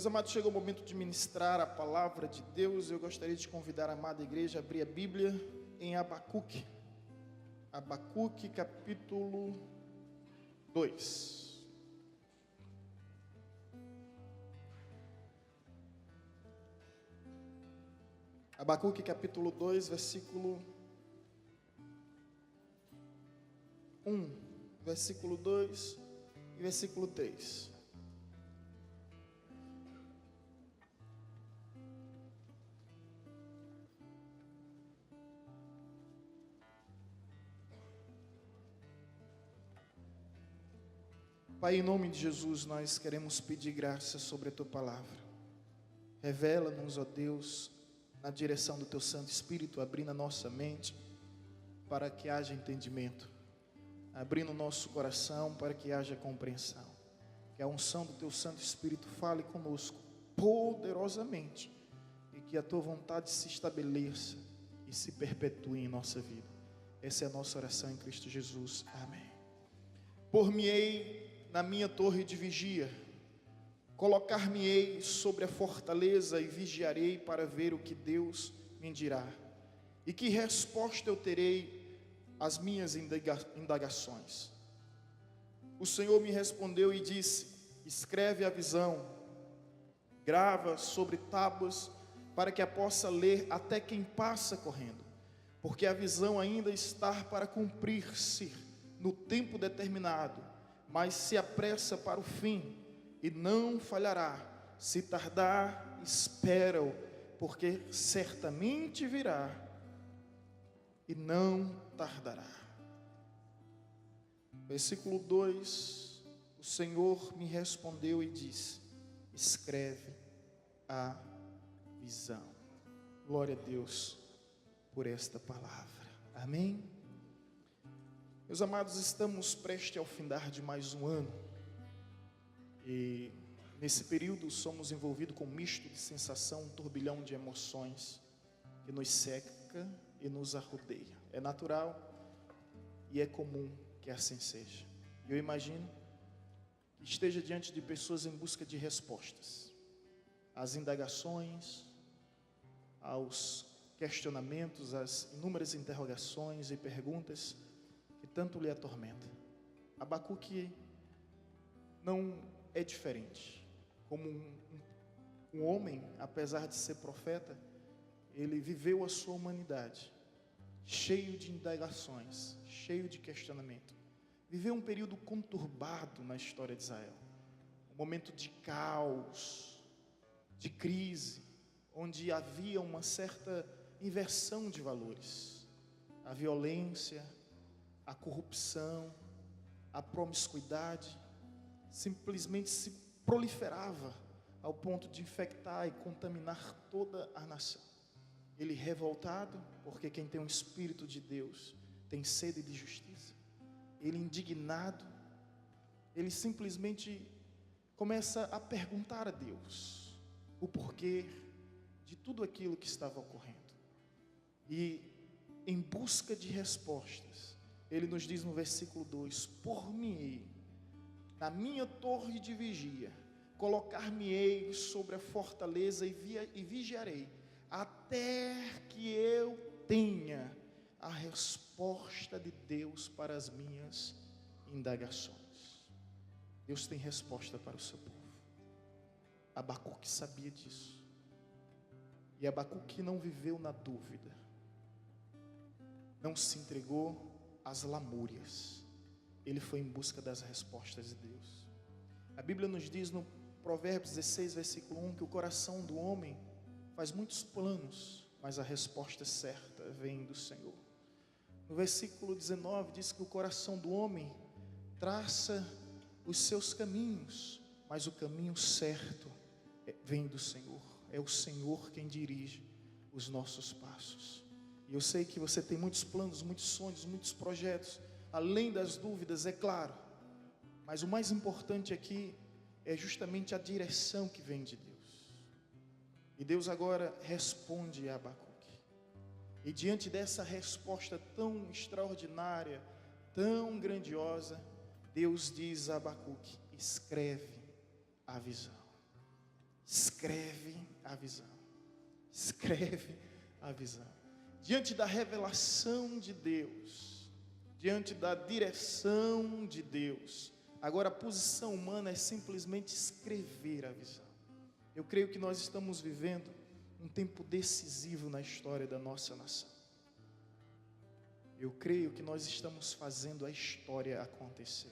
Meus amados, chegou o momento de ministrar a palavra de Deus. Eu gostaria de convidar a amada igreja a abrir a Bíblia em Abacuque. Abacuque, capítulo 2. Abacuque, capítulo 2, versículo 1, versículo 2 e versículo 3. Pai, em nome de Jesus, nós queremos pedir graça sobre a Tua palavra. Revela-nos, ó Deus, na direção do Teu Santo Espírito, abrindo a nossa mente para que haja entendimento, abrindo o nosso coração para que haja compreensão. Que a unção do Teu Santo Espírito fale conosco poderosamente e que a Tua vontade se estabeleça e se perpetue em nossa vida. Essa é a nossa oração em Cristo Jesus. Amém. Por-me-ei na minha torre de vigia, colocar-me-ei sobre a fortaleza e vigiarei para ver o que Deus me dirá, e que resposta eu terei às minhas indagações. O Senhor me respondeu e disse: escreve a visão, grava sobre tábuas, para que a possa ler até quem passa correndo, porque a visão ainda está para cumprir-se no tempo determinado, mas se apressa para o fim, e não falhará. Se tardar, espera-o, porque certamente virá, e não tardará. Versículo 2, o Senhor me respondeu e disse: escreve a visão. Glória a Deus por esta palavra. Amém? Meus amados, estamos prestes ao findar de mais um ano, e nesse período somos envolvidos com um misto de sensação, um turbilhão de emoções que nos cerca e nos arrodeia. É natural e é comum que assim seja. Eu imagino que esteja diante de pessoas em busca de respostas às indagações, aos questionamentos, às inúmeras interrogações e perguntas que tanto lhe atormenta. Abacuque não é diferente. Como um homem, apesar de ser profeta, ele viveu a sua humanidade cheio de indagações, cheio de questionamento. Viveu um período conturbado na história de Israel, um momento de caos, de crise, onde havia uma certa inversão de valores, a violência, a corrupção, a promiscuidade simplesmente se proliferava ao ponto de infectar e contaminar toda a nação. Ele revoltado, porque quem tem um Espírito de Deus tem sede de justiça. Ele indignado, ele simplesmente começa a perguntar a Deus o porquê de tudo aquilo que estava ocorrendo. E em busca de respostas, ele nos diz no versículo 2: por-me-ei na minha torre de vigia, colocar-me-ei sobre a fortaleza e vigiarei, até que eu tenha a resposta de Deus para as minhas indagações. Deus tem resposta para o seu povo. Abacuque sabia disso. E Abacuque não viveu na dúvida, não se entregou às lamúrias. Ele foi em busca das respostas de Deus. A Bíblia nos diz no Provérbios 16, versículo 1, que o coração do homem faz muitos planos, mas a resposta certa vem do Senhor. No versículo 19 diz que o coração do homem traça os seus caminhos, mas o caminho certo vem do Senhor. É o Senhor quem dirige os nossos passos. E eu sei que você tem muitos planos, muitos sonhos, muitos projetos, além das dúvidas, é claro, mas o mais importante aqui é justamente a direção que vem de Deus. E Deus agora responde a Abacuque, e diante dessa resposta tão extraordinária, tão grandiosa, Deus diz a Abacuque: escreve a visão. escreve a visão. Escreve a visão. Diante da revelação de Deus, diante da direção de Deus, agora a posição humana é simplesmente escrever a visão. Eu creio que nós estamos vivendo um tempo decisivo na história da nossa nação. Eu creio que nós estamos fazendo a história acontecer.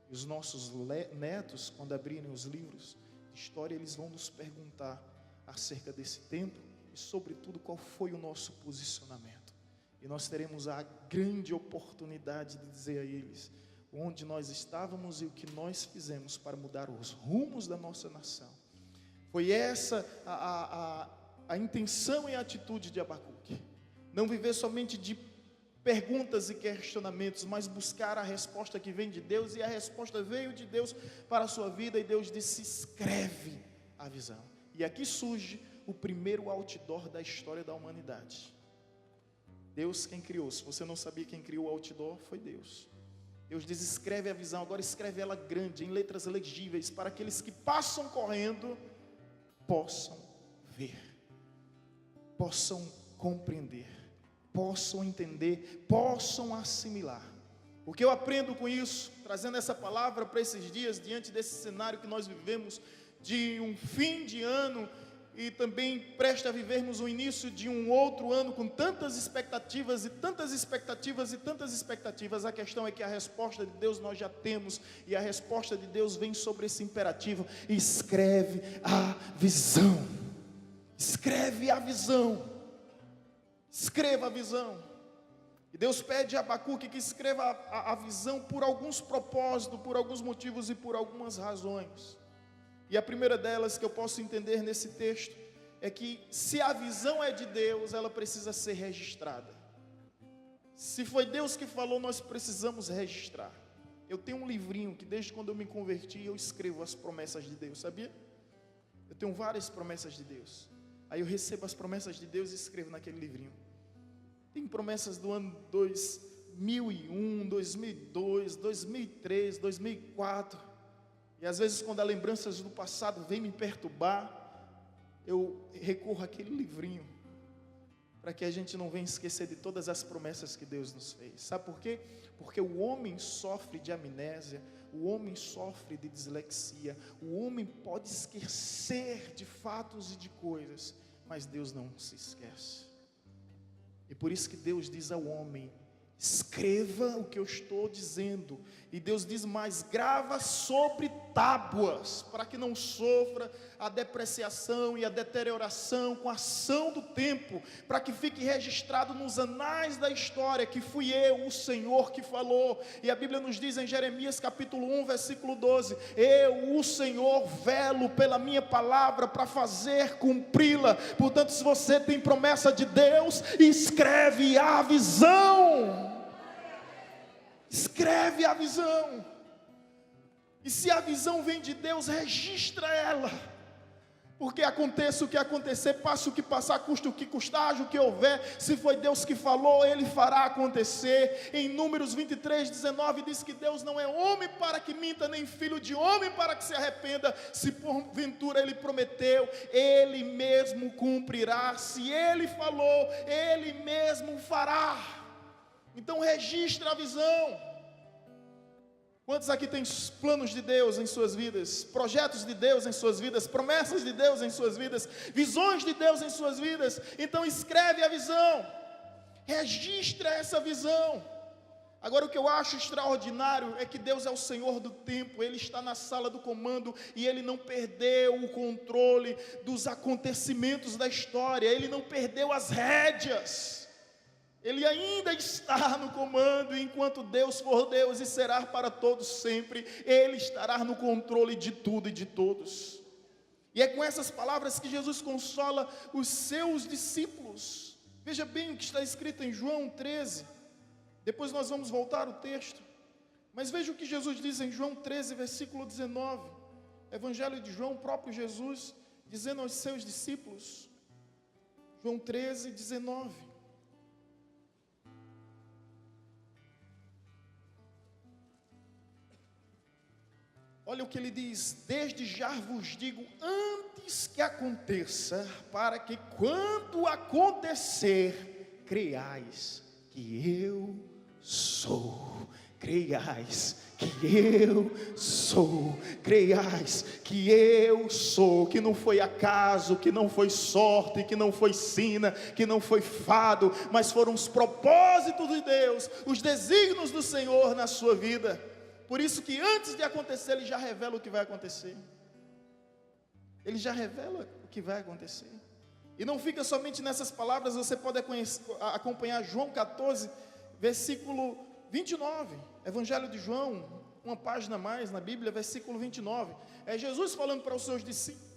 E os nossos netos, quando abrirem os livros de história, eles vão nos perguntar acerca desse tempo e, sobretudo, qual foi o nosso posicionamento. E nós teremos a grande oportunidade de dizer a eles onde nós estávamos e o que nós fizemos para mudar os rumos da nossa nação. Foi essa a intenção e a atitude de Abacuque. Não viver somente de perguntas e questionamentos, mas buscar a resposta que vem de Deus, e a resposta veio de Deus para a sua vida, e Deus disse: escreve a visão. E aqui surge o primeiro outdoor da história da humanidade. Deus quem criou. Se você não sabia quem criou o outdoor, foi Deus. Deus diz: escreve a visão. Agora escreve ela grande, em letras legíveis, para aqueles que passam correndo possam ver, possam compreender, possam entender, possam assimilar. O que eu aprendo com isso, trazendo essa palavra para esses dias, diante desse cenário que nós vivemos, de um fim de ano, e também presta a vivermos o início de um outro ano, com tantas expectativas, e tantas expectativas, e tantas expectativas. A questão é que a resposta de Deus nós já temos, e a resposta de Deus vem sobre esse imperativo: escreve a visão. Escreve a visão. Escreva a visão. E Deus pede a Abacuque que escreva a visão por alguns propósitos, por alguns motivos e por algumas razões. E a primeira delas que eu posso entender nesse texto é que, se a visão é de Deus, ela precisa ser registrada. Se foi Deus que falou, nós precisamos registrar. Eu tenho um livrinho que desde quando eu me converti eu escrevo as promessas de Deus, sabia? Eu tenho várias promessas de Deus. Aí eu recebo as promessas de Deus e escrevo naquele livrinho. Tem promessas do ano 2001, 2002, 2003, 2004. E às vezes, quando as lembranças do passado vêm me perturbar, eu recorro àquele livrinho, para que a gente não venha esquecer de todas as promessas que Deus nos fez. Sabe por quê? Porque o homem sofre de amnésia, o homem sofre de dislexia, o homem pode esquecer de fatos e de coisas, mas Deus não se esquece. E por isso que Deus diz ao homem: escreva o que eu estou dizendo. E Deus diz mais: grava sobre tábuas, para que não sofra a depreciação e a deterioração com a ação do tempo, para que fique registrado nos anais da história que fui eu, o Senhor, que falou. E a Bíblia nos diz em Jeremias capítulo 1, versículo 12: eu, o Senhor, velo pela minha palavra para fazer cumpri-la. Portanto, se você tem promessa de Deus, escreve a visão. Escreve a visão. E se a visão vem de Deus, registra ela. Porque aconteça o que acontecer, passe o que passar, custe o que custar, haja o que houver, se foi Deus que falou, Ele fará acontecer. Em Números 23, 19 diz que Deus não é homem para que minta, nem filho de homem para que se arrependa. Se porventura Ele prometeu, Ele mesmo cumprirá. Se Ele falou, Ele mesmo fará. Então registra a visão. Quantos aqui têm planos de Deus em suas vidas, projetos de Deus em suas vidas, promessas de Deus em suas vidas, visões de Deus em suas vidas? Então escreve a visão, registra essa visão. Agora, o que eu acho extraordinário é que Deus é o Senhor do tempo, Ele está na sala do comando e Ele não perdeu o controle dos acontecimentos da história, Ele não perdeu as rédeas. Ele ainda está no comando, e enquanto Deus for Deus e será para todos sempre, Ele estará no controle de tudo e de todos. E é com essas palavras que Jesus consola os seus discípulos. Veja bem o que está escrito em João 13, depois nós vamos voltar ao texto, mas veja o que Jesus diz em João 13, versículo 19, Evangelho de João, próprio Jesus, dizendo aos seus discípulos, João 13, 19, olha o que ele diz: desde já vos digo antes que aconteça, para que quando acontecer, creiais que eu sou. Creiais que eu sou, creiais que eu sou, que não foi acaso, que não foi sorte, que não foi sina, que não foi fado, mas foram os propósitos de Deus, os desígnios do Senhor na sua vida. Por isso que antes de acontecer, Ele já revela o que vai acontecer. Ele já revela o que vai acontecer. E não fica somente nessas palavras, você pode acompanhar João 14, versículo 29, Evangelho de João, uma página a mais na Bíblia, versículo 29, é Jesus falando para os seus discípulos,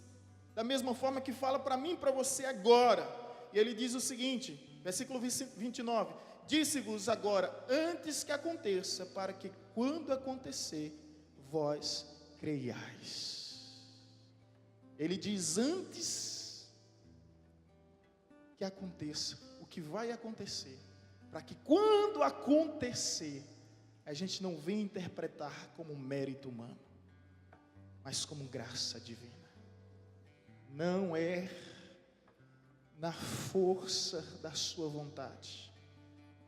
da mesma forma que fala para mim e para você agora, e ele diz o seguinte, versículo 29, disse-vos agora, antes que aconteça, para que quando acontecer, vós creiais. Ele diz antes que aconteça, o que vai acontecer, para que quando acontecer, a gente não venha interpretar como mérito humano, mas como graça divina. Não é na força da sua vontade,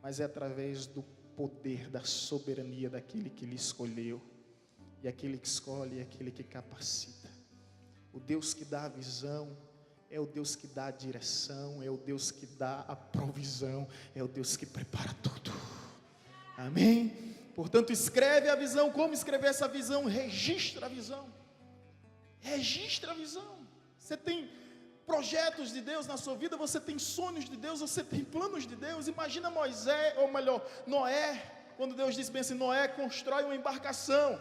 mas é através do poder, da soberania daquele que lhe escolheu, e aquele que escolhe é aquele que capacita. O Deus que dá a visão é o Deus que dá a direção, é o Deus que dá a provisão, é o Deus que prepara tudo. Amém? Portanto, escreve a visão. Como escrever essa visão? Registra a visão. Registra a visão. Você tem projetos de Deus na sua vida, você tem sonhos de Deus, você tem planos de Deus. Imagina Moisés, ou melhor, Noé, quando Deus diz bem assim, Noé constrói uma embarcação.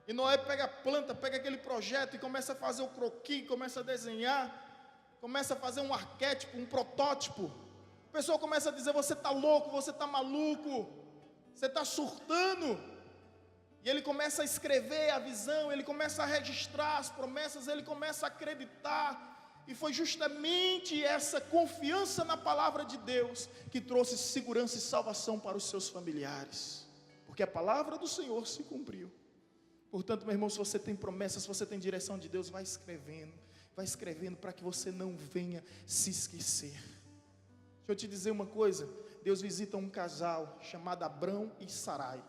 E Noé pega a planta, pega aquele projeto e começa a fazer o croquis, começa a desenhar, começa a fazer um arquétipo, um protótipo. O pessoal começa a dizer, você está louco, você está maluco, você está surtando. E ele começa a escrever a visão, ele começa a registrar as promessas, ele começa a acreditar. E foi justamente essa confiança na palavra de Deus que trouxe segurança e salvação para os seus familiares. Porque a palavra do Senhor se cumpriu. Portanto, meu irmão, se você tem promessas, se você tem direção de Deus, vai escrevendo para que você não venha se esquecer. Deixa eu te dizer uma coisa, Deus visita um casal chamado Abrão e Sarai.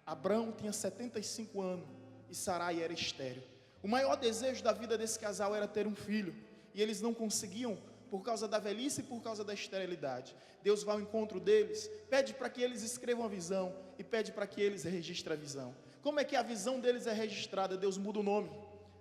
Abrão tinha 75 anos e Sarai era estéril. O maior desejo da vida desse casal era ter um filho, e eles não conseguiam por causa da velhice e por causa da esterilidade. Deus vai ao encontro deles, pede para que eles escrevam a visão e pede para que eles registrem a visão. Como é que a visão deles é registrada? Deus muda o nome.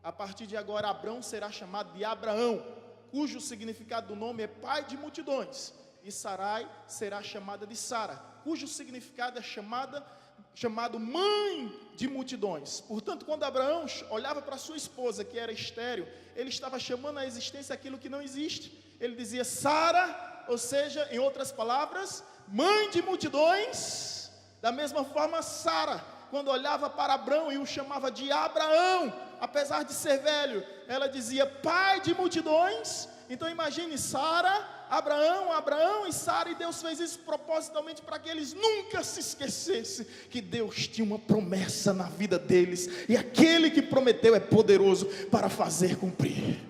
A partir de agora, Abrão será chamado de Abraão, cujo significado do nome é pai de multidões. E Sarai será chamada de Sara, cujo significado é chamado mãe de multidões. Portanto, quando Abraão olhava para sua esposa, que era estéril, ele estava chamando à existência aquilo que não existe. Ele dizia Sara, ou seja, em outras palavras, mãe de multidões. Da mesma forma, Sara, quando olhava para Abrão e o chamava de Abraão, apesar de ser velho, ela dizia pai de multidões. Então imagine Sara, Abraão e Sara, e Deus fez isso propositalmente para que eles nunca se esquecessem que Deus tinha uma promessa na vida deles, e aquele que prometeu é poderoso para fazer cumprir.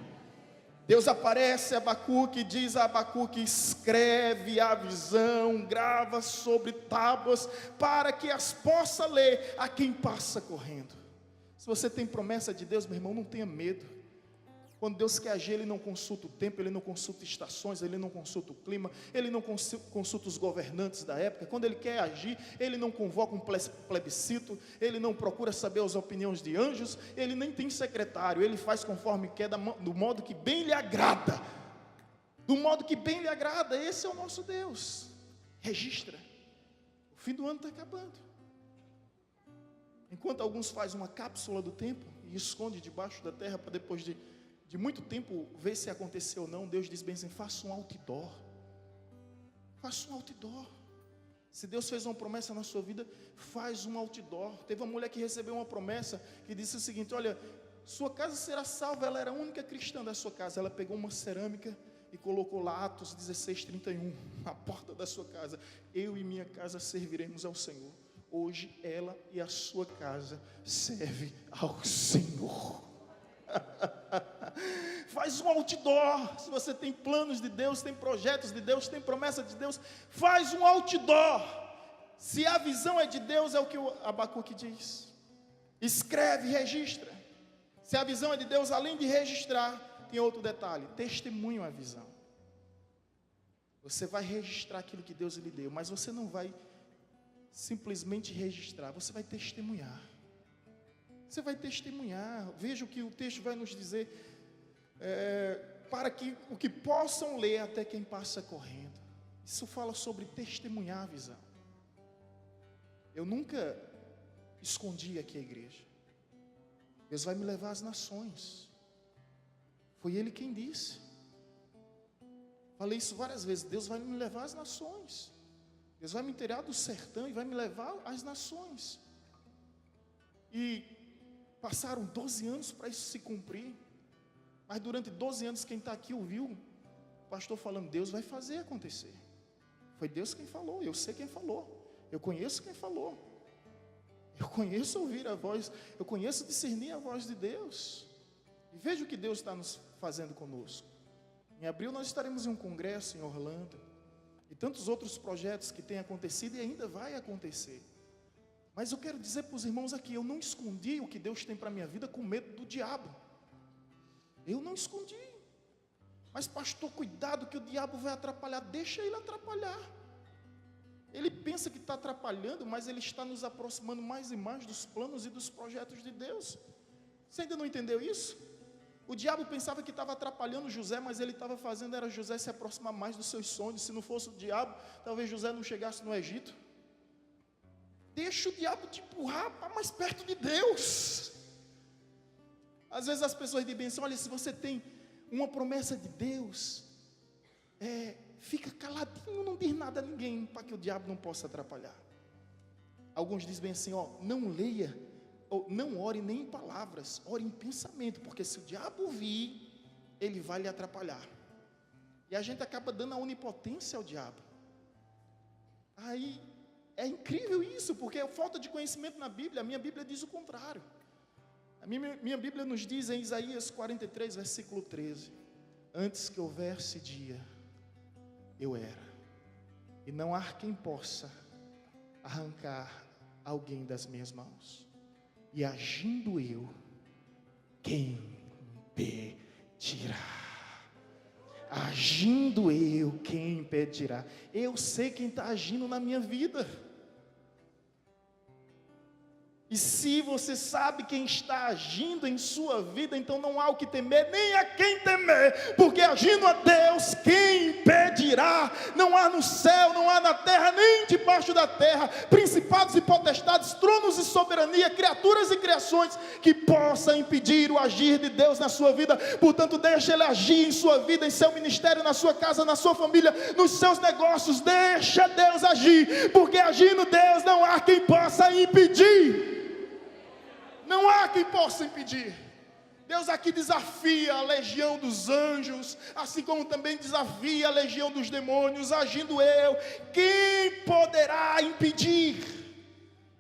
Deus aparece a Abacuque e diz a Abacuque, escreve a visão, grava sobre tábuas, para que as possa ler a quem passa correndo. Se você tem promessa de Deus, meu irmão, não tenha medo. Quando Deus quer agir, Ele não consulta o tempo, Ele não consulta estações, Ele não consulta o clima, Ele não consulta os governantes da época. Quando Ele quer agir, Ele não convoca um plebiscito, Ele não procura saber as opiniões de anjos, Ele nem tem secretário, Ele faz conforme quer, do modo que bem lhe agrada. Do modo que bem lhe agrada, esse é o nosso Deus. Registra. O fim do ano está acabando. Enquanto alguns fazem uma cápsula do tempo e esconde debaixo da terra para depois de muito tempo ver se aconteceu ou não, Deus diz bem assim, faça um outdoor. Faça um outdoor. Se Deus fez uma promessa na sua vida, faz um outdoor. Teve uma mulher que recebeu uma promessa que disse o seguinte, olha, sua casa será salva. Ela era a única cristã da sua casa. Ela pegou uma cerâmica e colocou lá Atos 16:31 na porta da sua casa. Eu e minha casa serviremos ao Senhor. Hoje ela e a sua casa servem ao Senhor. um outdoor. Se você tem planos de Deus, tem projetos de Deus, tem promessa de Deus, faz um outdoor. Se a visão é de Deus, é o que o Abacuque diz. Escreve, registra. Se a visão é de Deus, além de registrar, tem outro detalhe: testemunho a visão. Você vai registrar aquilo que Deus lhe deu, mas você não vai simplesmente registrar, você vai testemunhar. Você vai testemunhar. Veja o que o texto vai nos dizer, para que o que possam ler até quem passa correndo. Isso fala sobre testemunhar a visão. Eu nunca escondi aqui a igreja. Deus vai me levar às nações. Foi Ele quem disse. Falei isso várias vezes. Deus vai me levar às nações. Deus vai me tirar do sertão e vai me levar às nações. E passaram 12 anos para isso se cumprir. Mas durante 12 anos, quem está aqui ouviu o pastor falando: Deus vai fazer acontecer. Foi Deus quem falou, eu sei quem falou. Eu conheço quem falou. Eu conheço ouvir a voz. Eu conheço discernir a voz de Deus. E veja o que Deus está nos fazendo conosco. Em abril nós estaremos em um congresso em Orlando. E tantos outros projetos que têm acontecido e ainda vai acontecer. Mas eu quero dizer para os irmãos aqui: eu não escondi o que Deus tem para a minha vida com medo do diabo. Eu não escondi. Mas pastor, cuidado que o diabo vai atrapalhar. Deixa ele atrapalhar. Ele pensa que está atrapalhando, mas ele está nos aproximando mais e mais dos planos e dos projetos de Deus. Você ainda não entendeu isso? O diabo pensava que estava atrapalhando José, mas ele estava fazendo era José se aproximar mais dos seus sonhos. Se não fosse o diabo, talvez José não chegasse no Egito. Deixa o diabo te empurrar para mais perto de Deus. Às vezes as pessoas dizem assim: olha, se você tem uma promessa de Deus, fica caladinho, não diz nada a ninguém, para que o diabo não possa atrapalhar. Alguns dizem assim: não leia, ou não ore nem em palavras, ore em pensamento, porque se o diabo vir, ele vai lhe atrapalhar. E a gente acaba dando a onipotência ao diabo. Aí é incrível isso, porque é falta de conhecimento na Bíblia. A minha Bíblia diz o contrário. A minha Bíblia nos diz em Isaías 43, versículo 13: antes que houvesse dia, eu era, e não há quem possa arrancar alguém das minhas mãos, e agindo eu, quem impedirá? Agindo eu, quem impedirá? Eu sei quem está agindo na minha vida. E se você sabe quem está agindo em sua vida, então não há o que temer, nem a quem temer, porque agindo a Deus, quem impedirá? Não há no céu, não há na terra, nem debaixo da terra, principados e potestades, tronos e soberania, criaturas e criações, que possa impedir o agir de Deus na sua vida. Portanto, deixa Ele agir em sua vida, em seu ministério, na sua casa, na sua família, nos seus negócios. Deixa Deus agir, porque agindo Deus, não há quem possa impedir. Não há quem possa impedir. Deus aqui desafia a legião dos anjos, assim como também desafia a legião dos demônios. Agindo eu, quem poderá impedir?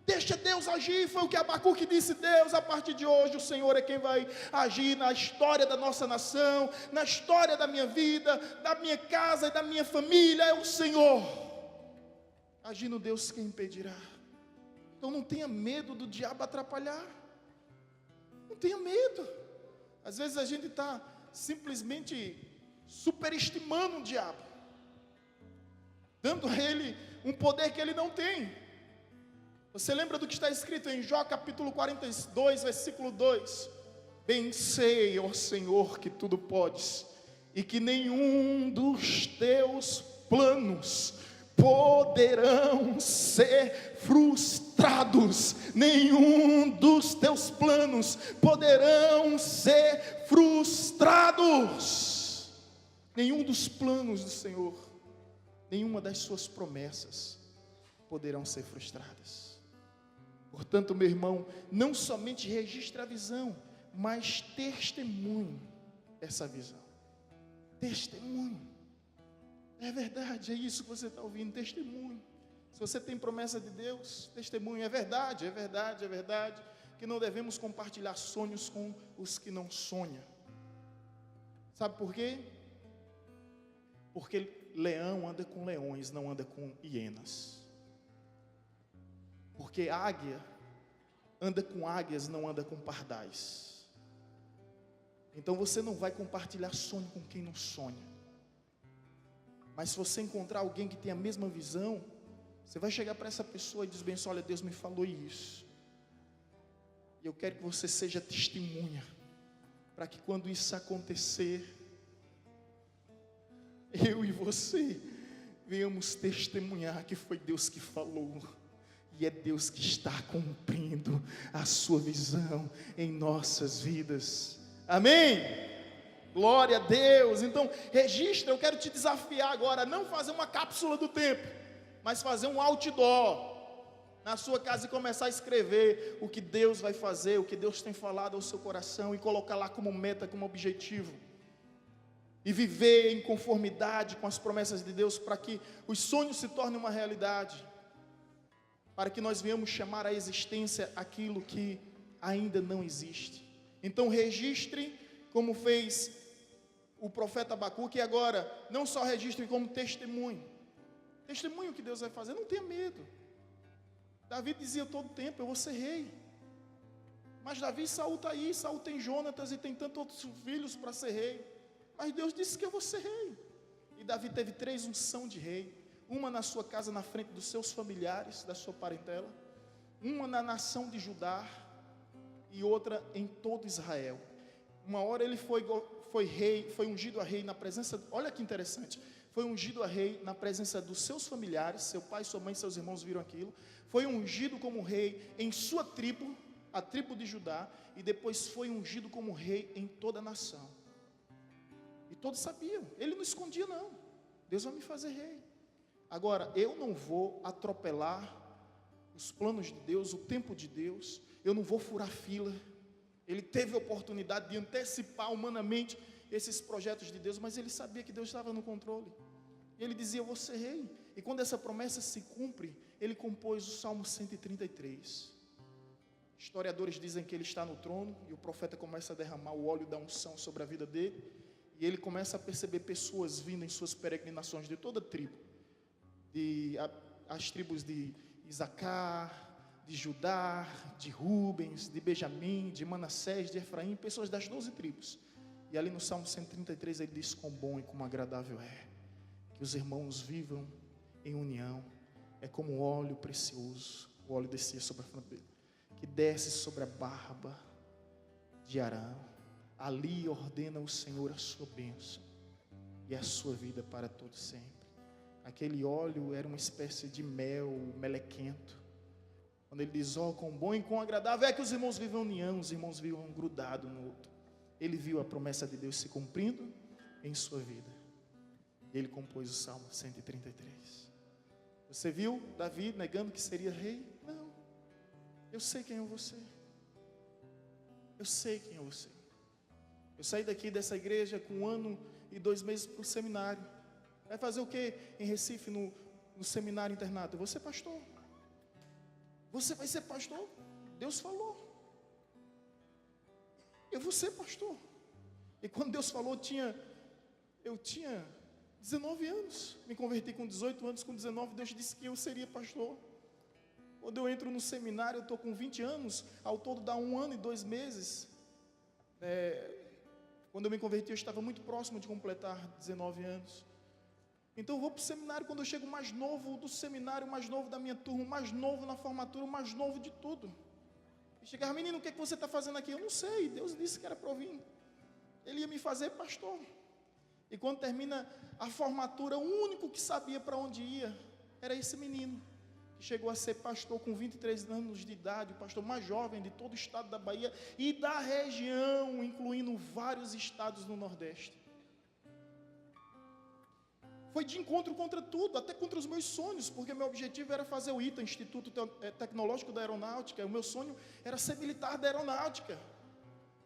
Deixa Deus agir. Foi o que Abacuque disse: Deus, a partir de hoje o Senhor é quem vai agir na história da nossa nação, na história da minha vida, da minha casa e da minha família. É o Senhor. Agindo Deus, quem impedirá? Então não tenha medo do diabo atrapalhar. Não tenha medo. Às vezes a gente está simplesmente superestimando o diabo, dando a ele um poder que ele não tem. Você lembra do que está escrito em Jó capítulo 42, versículo 2? Bem sei, ó Senhor, que tudo podes, e que nenhum dos teus planos poderão ser frustrados. Nenhum dos teus planos poderão ser frustrados. Nenhum dos planos do Senhor, nenhuma das suas promessas poderão ser frustradas. Portanto, meu irmão, não somente registre a visão, mas testemunhe essa visão. Testemunhe. É verdade, é isso que você está ouvindo, testemunho. Se você tem promessa de Deus, testemunho. É verdade, é verdade, é verdade, que não devemos compartilhar sonhos com os que não sonham. Sabe por quê? Porque leão anda com leões, não anda com hienas. Porque águia anda com águias, não anda com pardais. Então você não vai compartilhar sonho com quem não sonha. Mas se você encontrar alguém que tem a mesma visão, você vai chegar para essa pessoa e dizer bem assim: olha, Deus me falou isso. E eu quero que você seja testemunha, para que quando isso acontecer, eu e você venhamos testemunhar que foi Deus que falou. E é Deus que está cumprindo a sua visão em nossas vidas. Amém? Glória a Deus. Então, registra. Eu quero te desafiar agora a não fazer uma cápsula do tempo, mas fazer um outdoor na sua casa e começar a escrever o que Deus vai fazer, o que Deus tem falado ao seu coração, e colocar lá como meta, como objetivo, e viver em conformidade com as promessas de Deus, para que os sonhos se tornem uma realidade, para que nós venhamos chamar à existência aquilo que ainda não existe. Então registre, como fez o profeta Abacuque, e agora não só registre como testemunho que Deus vai fazer. Não tenha medo. Davi dizia todo o tempo: eu vou ser rei. Mas Davi, Saul está aí, Saul tem Jonatas e tem tantos outros filhos para ser rei. Mas Deus disse que eu vou ser rei. E Davi teve 3 unções de rei: uma na sua casa, na frente dos seus familiares, da sua parentela, uma na nação de Judá e outra em todo Israel. Uma hora ele foi rei, foi ungido a rei na presença, olha que interessante, foi ungido a rei na presença dos seus familiares, seu pai, sua mãe, seus irmãos viram aquilo. Foi ungido como rei em sua tribo, a tribo de Judá, e depois foi ungido como rei em toda a nação. E todos sabiam, ele não escondia não: Deus vai me fazer rei. Agora, eu não vou atropelar os planos de Deus, o tempo de Deus, eu não vou furar fila. Ele teve a oportunidade de antecipar humanamente esses projetos de Deus, mas ele sabia que Deus estava no controle. E ele dizia: eu vou ser rei. E quando essa promessa se cumpre, ele compôs o Salmo 133. Historiadores dizem que ele está no trono, e o profeta começa a derramar o óleo da unção sobre a vida dele, e ele começa a perceber pessoas vindo em suas peregrinações de toda a tribo, as tribos de Isacar, de Judá, de Rubens, de Benjamim, de Manassés, de Efraim, pessoas das 12 tribos. E ali no Salmo 133 ele diz: quão bom e quão agradável é que os irmãos vivam em união. É como óleo precioso, o óleo descia sobre a fronte dele, que desce sobre a barba de Arão. Ali ordena o Senhor a sua bênção e a sua vida para todo sempre. Aquele óleo era uma espécie de mel melequento. Quando ele diz: ó, quão bom e quão agradável é que os irmãos vivam em união, os irmãos vivam grudados no outro. Ele viu a promessa de Deus se cumprindo em sua vida. Ele compôs o Salmo 133. Você viu Davi negando que seria rei? Não. Eu sei quem é você. Eu sei quem é você. Eu saí daqui dessa igreja com 1 ano e 2 meses para o seminário. Vai fazer o que em Recife, no seminário internato? Eu vou ser pastor. Você vai ser pastor? Deus falou. Eu vou ser pastor. E quando Deus falou, eu tinha 19 anos. Me converti com 18 anos, com 19 Deus disse que eu seria pastor. Quando eu entro no seminário, eu estou com 20 anos, ao todo dá 1 ano e 2 meses. Quando eu me converti, eu estava muito próximo de completar 19 anos. Então eu vou para o seminário, quando eu chego mais novo do seminário, mais novo da minha turma, mais novo na formatura, mais novo de tudo. E chegava: menino, o que é que você está fazendo aqui? Eu não sei, Deus disse que era para eu vir. Ele ia me fazer pastor. E quando termina a formatura, o único que sabia para onde ia era esse menino, que chegou a ser pastor com 23 anos de idade, o pastor mais jovem de todo o estado da Bahia e da região, incluindo vários estados no Nordeste. Foi de encontro contra tudo, até contra os meus sonhos, porque meu objetivo era fazer o ITA, Instituto Tecnológico da Aeronáutica. O meu sonho era ser militar da aeronáutica.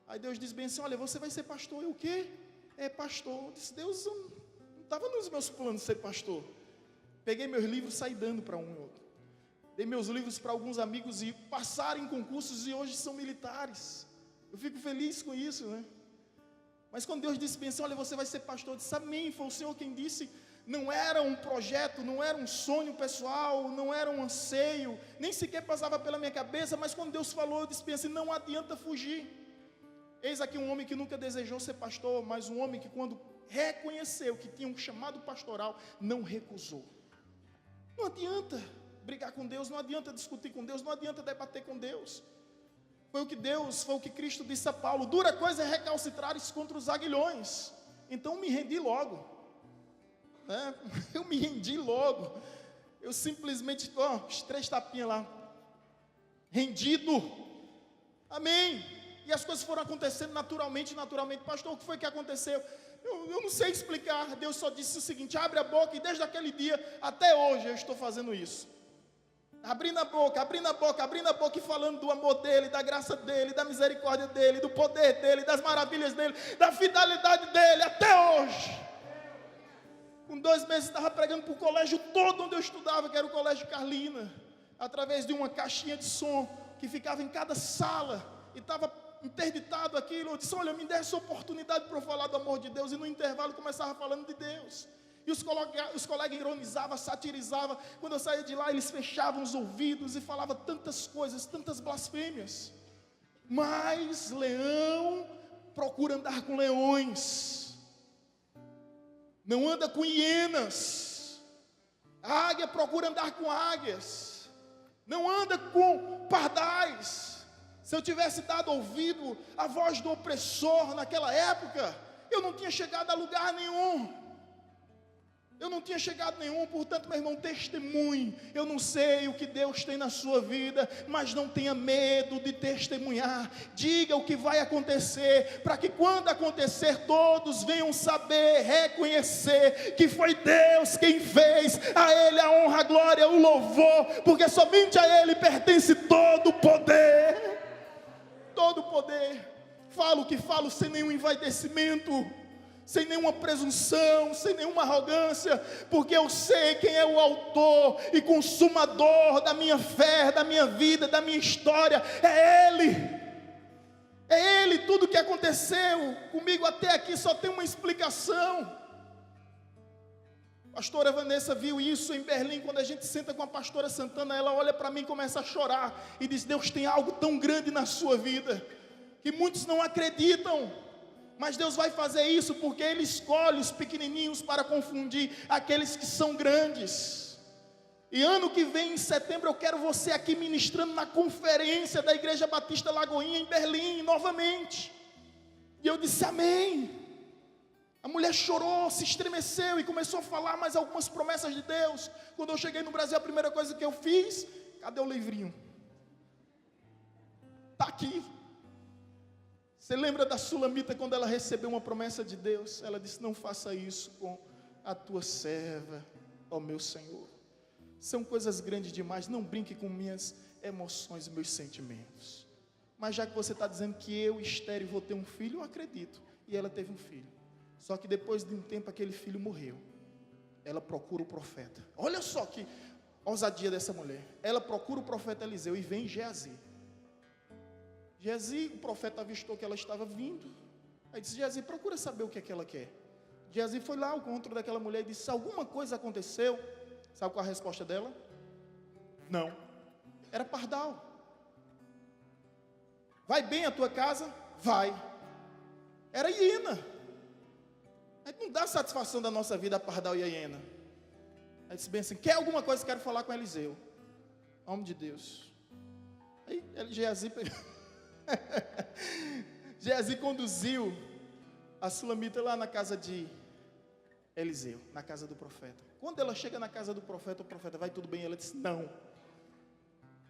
Aí Deus disse bem assim: olha, você vai ser pastor. Eu o quê? Pastor. Eu disse: Deus, não estava nos meus planos ser pastor. Peguei meus livros, saí dando para um e outro. Dei meus livros para alguns amigos e passaram em concursos e hoje são militares. Eu fico feliz com isso, né? Mas quando Deus disse bem assim, olha, você vai ser pastor, eu disse, amém, foi o Senhor quem disse. Não era um projeto, não era um sonho pessoal, não era um anseio, nem sequer passava pela minha cabeça, mas quando Deus falou, eu disse bem assim, não adianta fugir. Eis aqui um homem que nunca desejou ser pastor, mas um homem que quando reconheceu que tinha um chamado pastoral, não recusou. Não adianta brigar com Deus, não adianta discutir com Deus, não adianta debater com Deus. Foi o que Cristo disse a Paulo, dura coisa é recalcitrares contra os aguilhões. Então me rendi logo, né? Eu me rendi logo, eu simplesmente, os 3 tapinhas lá, rendido, amém, e as coisas foram acontecendo naturalmente, pastor, o que foi que aconteceu? Eu não sei explicar, Deus só disse o seguinte, abre a boca, e desde aquele dia, até hoje eu estou fazendo isso, abrindo a boca e falando do amor dele, da graça dele, da misericórdia dele, do poder dele, das maravilhas dele, da fidelidade dele, até hoje. Com 2 meses estava pregando para o colégio todo onde eu estudava, que era o colégio Carlina, através de uma caixinha de som, que ficava em cada sala, e estava interditado aquilo. Eu disse, olha, me dê essa oportunidade para eu falar do amor de Deus, e no intervalo começava falando de Deus. E os colegas ironizavam, satirizavam. Quando eu saía de lá, eles fechavam os ouvidos e falavam tantas coisas, tantas blasfêmias. Mas leão procura andar com leões, não anda com hienas. A águia procura andar com águias, não anda com pardais. Se eu tivesse dado ouvido à voz do opressor naquela época, eu não tinha chegado a lugar nenhum. Portanto, meu irmão, testemunhe. Eu não sei o que Deus tem na sua vida, mas não tenha medo de testemunhar. Diga o que vai acontecer, para que quando acontecer, todos venham saber, reconhecer que foi Deus quem fez. A Ele a honra, a glória, o louvor, porque somente a Ele pertence todo o poder. Todo o poder. Falo o que falo sem nenhum envaidecimento, sem nenhuma presunção, sem nenhuma arrogância, porque eu sei quem é o autor e consumador da minha fé, da minha vida, da minha história. É Ele. Tudo que aconteceu comigo até aqui só tem uma explicação. A pastora Vanessa viu isso em Berlim, quando a gente senta com a pastora Santana, ela olha para mim e começa a chorar, e diz, Deus tem algo tão grande na sua vida, que muitos não acreditam, mas Deus vai fazer isso, porque Ele escolhe os pequenininhos para confundir aqueles que são grandes. E ano que vem, em setembro, eu quero você aqui ministrando na conferência da Igreja Batista Lagoinha, em Berlim, novamente. E eu disse, amém. A mulher chorou, se estremeceu e começou a falar mais algumas promessas de Deus. Quando eu cheguei no Brasil, a primeira coisa que eu fiz, cadê o livrinho? Está aqui. Você lembra da Sulamita, quando ela recebeu uma promessa de Deus? Ela disse, não faça isso com a tua serva, ó meu Senhor. São coisas grandes demais, não brinque com minhas emoções e meus sentimentos. Mas já que você está dizendo que eu, estéril, vou ter um filho, eu acredito. E ela teve um filho. Só que depois de um tempo, aquele filho morreu. Ela procura o profeta. Olha só que ousadia dessa mulher. Ela procura o profeta Eliseu e vem Geazi. Geazi, o profeta avistou que ela estava vindo. Aí disse, Geazi, procura saber o que é que ela quer. Geazi foi lá ao encontro daquela mulher e disse, alguma coisa aconteceu? Sabe qual a resposta dela? Não. Era pardal. Vai bem a tua casa? Vai. Era hiena. A gente não dá satisfação da nossa vida a pardal e a hiena. Aí disse bem assim, quer alguma coisa? Quero falar com Eliseu. Homem de Deus. Aí Geazi Geazi conduziu a Sulamita lá na casa de Eliseu, na casa do profeta. Quando ela chega na casa do profeta, o profeta, vai tudo bem? Ela disse, não.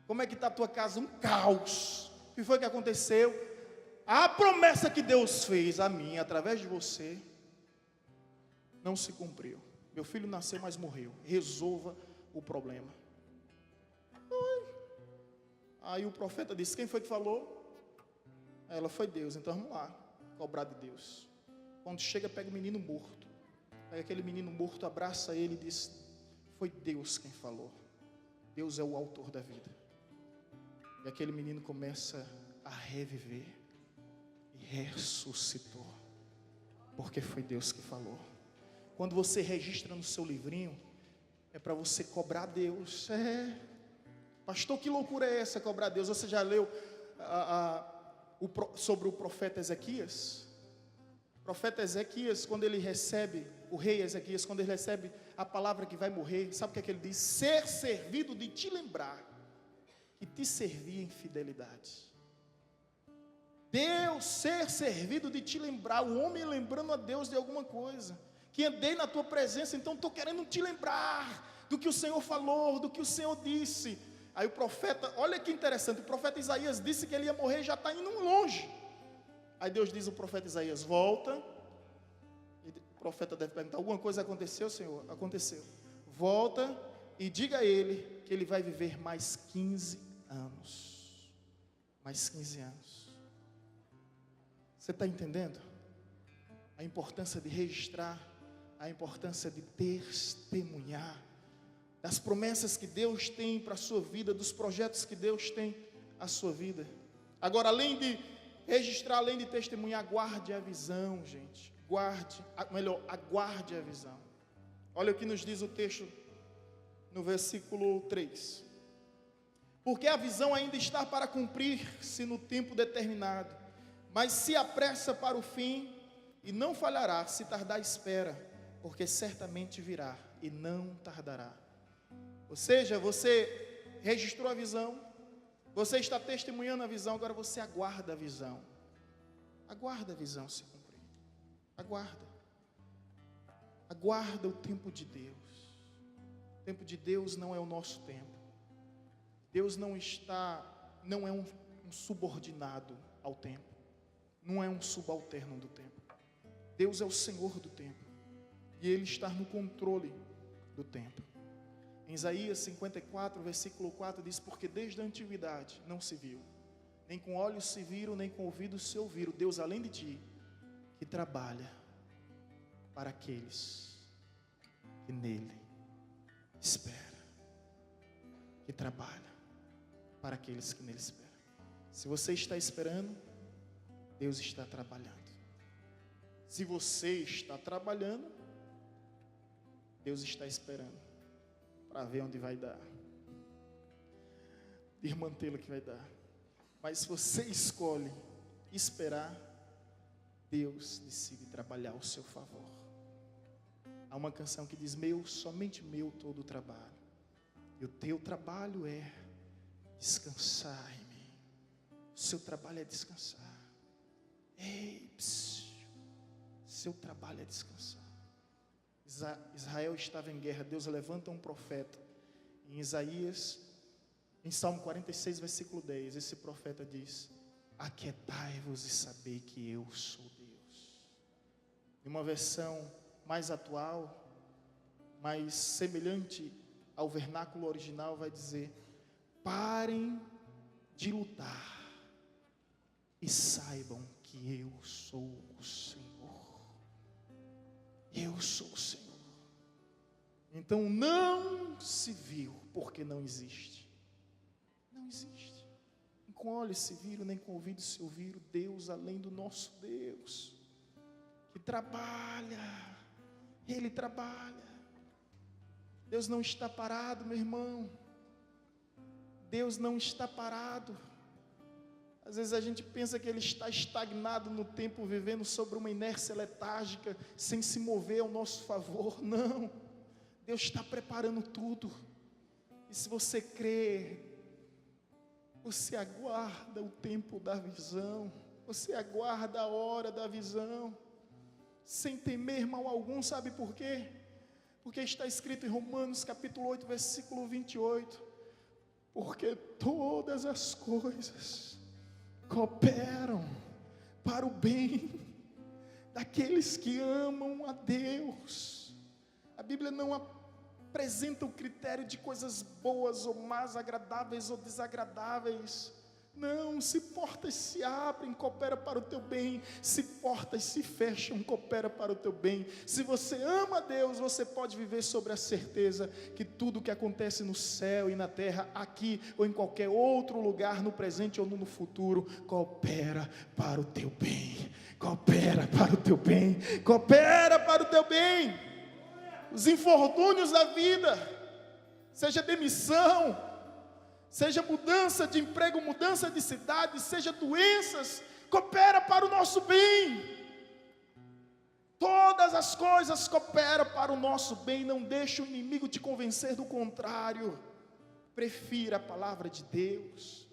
Como é que está a tua casa? Um caos. O que foi que aconteceu? A promessa que Deus fez a mim, através de você, não se cumpriu. Meu filho nasceu, mas morreu. Resolva o problema. Aí o profeta disse, quem foi que falou? Ela, foi Deus. Então vamos lá, cobrar de Deus. Quando chega, pega o menino morto. Aí aquele menino morto abraça ele e diz, foi Deus quem falou. Deus é o autor da vida. E aquele menino começa a reviver e ressuscitou. porque foi Deus que falou. Quando você registra no seu livrinho, é para você cobrar Deus. Pastor, que loucura é essa, cobrar Deus? Você já leu sobre o profeta Ezequias? O profeta Ezequias, quando ele recebe, o rei Ezequias, quando ele recebe a palavra que vai morrer, sabe o que é que ele diz? Ser servido de te lembrar que te servi em fidelidade. Deus, ser servido de te lembrar, o homem lembrando a Deus de alguma coisa, que andei na tua presença, então estou querendo te lembrar do que o Senhor falou, do que o Senhor disse. Aí o profeta, olha que interessante, o profeta Isaías disse que ele ia morrer e já está indo longe. Aí Deus diz ao profeta Isaías, volta. E o profeta deve perguntar, alguma coisa aconteceu, Senhor? Aconteceu. Volta e diga a ele que ele vai viver mais 15 anos. Mais 15 anos. Você está entendendo? A importância de registrar, a importância de testemunhar das promessas que Deus tem para a sua vida, dos projetos que Deus tem à sua vida. Agora, além de registrar, além de testemunhar, guarde a visão, gente. Aguarde a visão. Olha o que nos diz o texto no versículo 3. Porque a visão ainda está para cumprir-se no tempo determinado, mas se apressa para o fim e não falhará se tardar, espera, porque certamente virá e não tardará. Ou seja, você registrou a visão, você está testemunhando a visão, agora você aguarda a visão. Aguarda a visão se cumprir. Aguarda o tempo de Deus. O tempo de Deus não é o nosso tempo. Deus não é um subordinado ao tempo. Não é um subalterno do tempo. Deus é o Senhor do tempo. E Ele está no controle do tempo. Em Isaías 54, versículo 4 diz, porque desde a antiguidade não se viu, nem com olhos se viram, nem com ouvidos se ouviram, Deus além de ti, que trabalha para aqueles que nele esperam. Que trabalha para aqueles que nele esperam. Se você está esperando, Deus está trabalhando. Se você está trabalhando, Deus está esperando para ver onde vai dar, desmantê-lo que vai dar. Mas se você escolhe esperar, Deus decide trabalhar ao seu favor. Há uma canção que diz, somente meu todo o trabalho, e o teu trabalho é descansar em mim. O seu trabalho é descansar. Seu trabalho é descansar. Israel estava em guerra, Deus levanta um profeta. Em Isaías, em Salmo 46, versículo 10, esse profeta diz, aquietai-vos e sabei que eu sou Deus. Em uma versão mais atual, mais semelhante ao vernáculo original, vai dizer, parem de lutar e saibam que eu sou o Senhor. Eu sou o Senhor. Então não se viu, porque não existe. Não existe. Nem com olhos se viram, nem com ouvidos se ouviram, Deus além do nosso Deus, que trabalha, Ele trabalha. Deus não está parado, meu irmão. Deus não está parado. Às vezes a gente pensa que Ele está estagnado no tempo, vivendo sobre uma inércia letárgica, sem se mover ao nosso favor. Não, Deus está preparando tudo. E se você crê, você aguarda o tempo da visão, você aguarda a hora da visão, sem temer mal algum. Sabe por quê? Porque está escrito em Romanos capítulo 8, versículo 28, porque todas as coisas cooperam para o bem daqueles que amam a Deus. A Bíblia não apresenta o critério de coisas boas ou más, agradáveis ou desagradáveis. Não, se portas se abrem, coopera para o teu bem. Se portas se fecham, coopera para o teu bem. Se você ama a Deus, você pode viver sobre a certeza que tudo que acontece no céu e na terra, aqui ou em qualquer outro lugar, no presente ou no futuro, coopera para o teu bem. Coopera para o teu bem. Coopera para o teu bem. Os infortúnios da vida, seja demissão, seja mudança de emprego, mudança de cidade, seja doenças, coopera para o nosso bem. Todas as coisas cooperam para o nosso bem. Não deixe o inimigo te convencer do contrário. Prefira a palavra de Deus.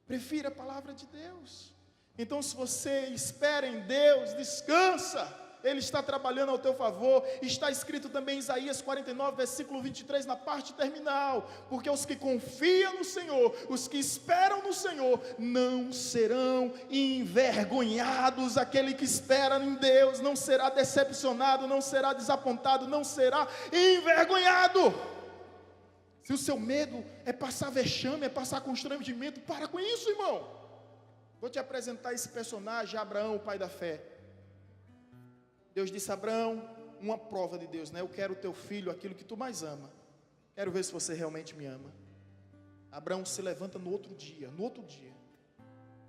Prefira a palavra de Deus. Então, se você espera em Deus, descansa. Ele está trabalhando ao teu favor. Está escrito também em Isaías 49, versículo 23, na parte terminal: porque os que confiam no Senhor, os que esperam no Senhor, não serão envergonhados. Aquele que espera em Deus não será decepcionado, não será desapontado, não será envergonhado. Se o seu medo é passar vexame, é passar constrangimento, para com isso, irmão. Vou te apresentar esse personagem, Abraão, o pai da fé. Deus disse a Abraão, uma prova de Deus, né? Eu quero o teu filho, aquilo que tu mais ama. Quero ver se você realmente me ama. Abraão se levanta no outro dia,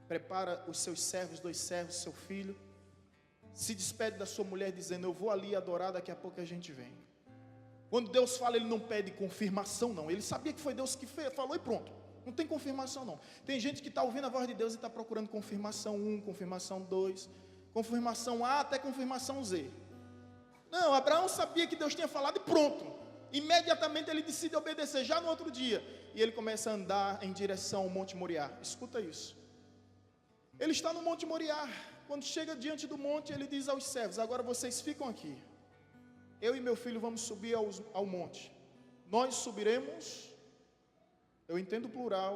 prepara os seus servos, 2 servos, seu filho, se despede da sua mulher dizendo: eu vou ali adorar, daqui a pouco a gente vem. Quando Deus fala, ele não pede confirmação não, ele sabia que foi Deus que falou e pronto, não tem confirmação não. Tem gente que está ouvindo a voz de Deus e está procurando confirmação 1, confirmação 2, confirmação A até confirmação Z. Não, Abraão sabia que Deus tinha falado e pronto. Imediatamente ele decide obedecer, já no outro dia. E ele começa a andar em direção ao Monte Moriá. Escuta isso. Ele está no Monte Moriá. Quando chega diante do monte, ele diz aos servos: agora vocês ficam aqui. Eu e meu filho vamos subir ao monte. Nós subiremos, eu entendo o plural,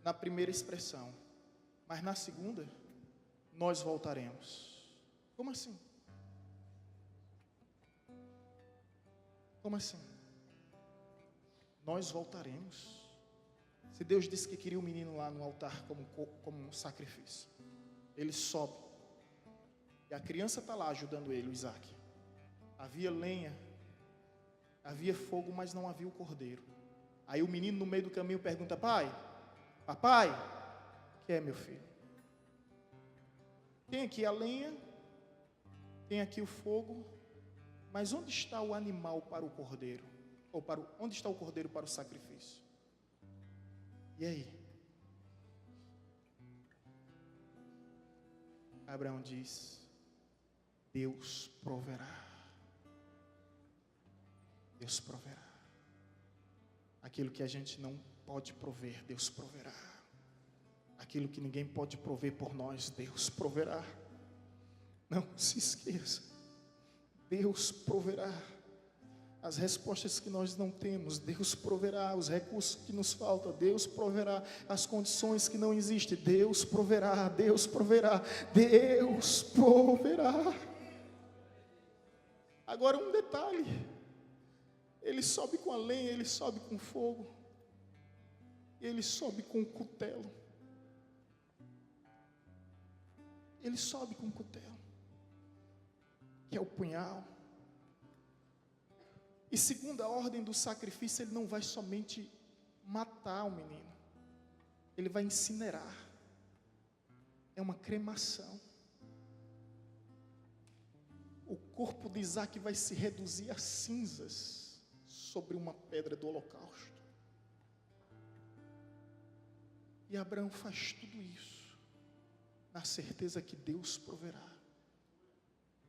na primeira expressão. Mas na segunda, nós voltaremos. Como assim? Como assim? Nós voltaremos. Se Deus disse que queria o menino lá no altar como um sacrifício, ele sobe, e a criança está lá ajudando ele, o Isaac. Havia lenha, havia fogo, mas não havia o cordeiro. Aí o menino no meio do caminho pergunta: papai, o que é, meu filho? Tem aqui a lenha, tem aqui o fogo, mas onde está o animal para o cordeiro? Onde está o cordeiro para o sacrifício? E aí? Abraão diz: Deus proverá. Deus proverá. Aquilo que a gente não pode prover, Deus proverá. Aquilo que ninguém pode prover por nós, Deus proverá. Não se esqueça, Deus proverá. As respostas que nós não temos, Deus proverá. Os recursos que nos faltam, Deus proverá. As condições que não existem, Deus proverá. Deus proverá. Deus proverá. Agora um detalhe: ele sobe com a lenha, ele sobe com fogo, ele sobe com o cutelo. Ele sobe com o cutelo, que é o punhal. E segundo a ordem do sacrifício, ele não vai somente matar o menino, ele vai incinerar. É uma cremação. O corpo de Isaac vai se reduzir a cinzas sobre uma pedra do holocausto. E Abraão faz tudo isso na certeza que Deus proverá.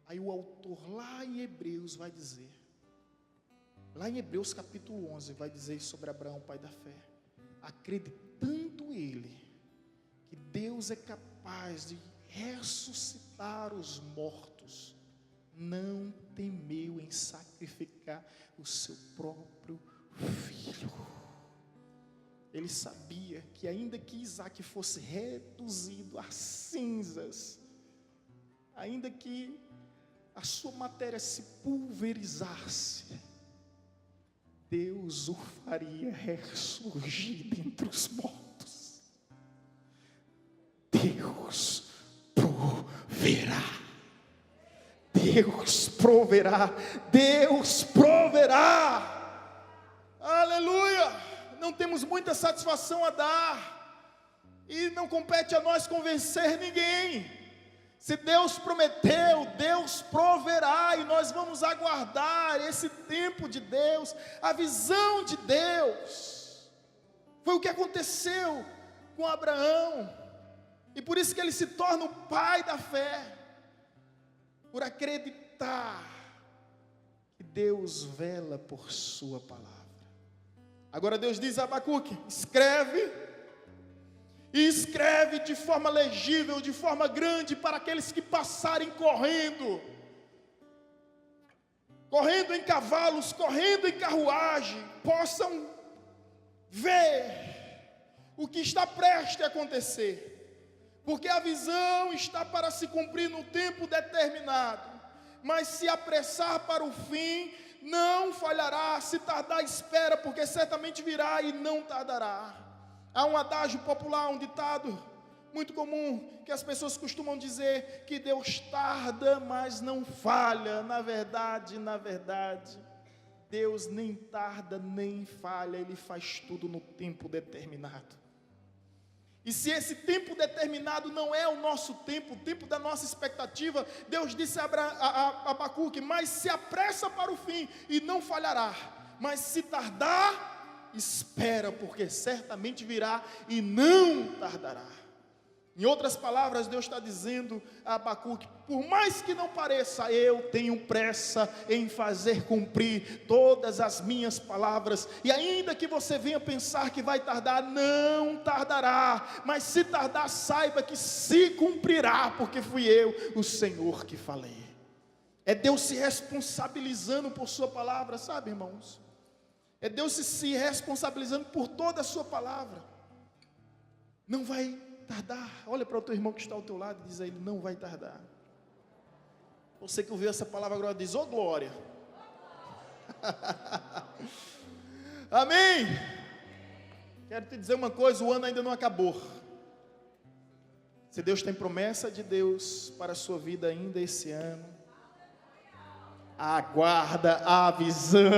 Aí o autor lá em Hebreus vai dizer, lá em Hebreus capítulo 11, vai dizer sobre Abraão, pai da fé: acreditando ele que Deus é capaz de ressuscitar os mortos, não temeu em sacrificar o seu próprio filho. Ele sabia que ainda que Isaac fosse reduzido a cinzas, ainda que a sua matéria se pulverizasse, Deus o faria ressurgir dentre os mortos. Deus proverá. Deus proverá. Deus proverá. Aleluia. Não temos muita satisfação a dar, e não compete a nós convencer ninguém. Se Deus prometeu, Deus proverá, e nós vamos aguardar esse tempo de Deus, a visão de Deus. Foi o que aconteceu com Abraão, e por isso que ele se torna o pai da fé, por acreditar que Deus vela por sua palavra. Agora Deus diz a Abacuque: escreve, e escreve de forma legível, de forma grande, para aqueles que passarem correndo em cavalos, correndo em carruagem, possam ver o que está prestes a acontecer, porque a visão está para se cumprir no tempo determinado, mas se apressar para o fim, não falhará. Se tardar, espera, porque certamente virá e não tardará. Há um adágio popular, um ditado muito comum, que as pessoas costumam dizer que Deus tarda, mas não falha. Na verdade, Deus nem tarda, nem falha, Ele faz tudo no tempo determinado. E se esse tempo determinado não é o nosso tempo, o tempo da nossa expectativa, Deus disse a Abacuque: mas se apressa para o fim e não falhará, mas se tardar, espera, porque certamente virá e não tardará. Em outras palavras, Deus está dizendo a Abacuque: por mais que não pareça, eu tenho pressa em fazer cumprir todas as minhas palavras, e ainda que você venha pensar que vai tardar, não tardará, mas se tardar, saiba que se cumprirá, porque fui eu, o Senhor, que falei. É Deus se responsabilizando por sua palavra, sabe, irmãos? É Deus se responsabilizando por toda a sua palavra. Não vai tardar. Olha para o teu irmão que está ao teu lado e diz a ele: não vai tardar. Você que ouviu essa palavra agora diz: ô glória. Amém. Quero te dizer uma coisa: o ano ainda não acabou. Se Deus tem promessa de Deus para a sua vida ainda esse ano, aguarda a visão.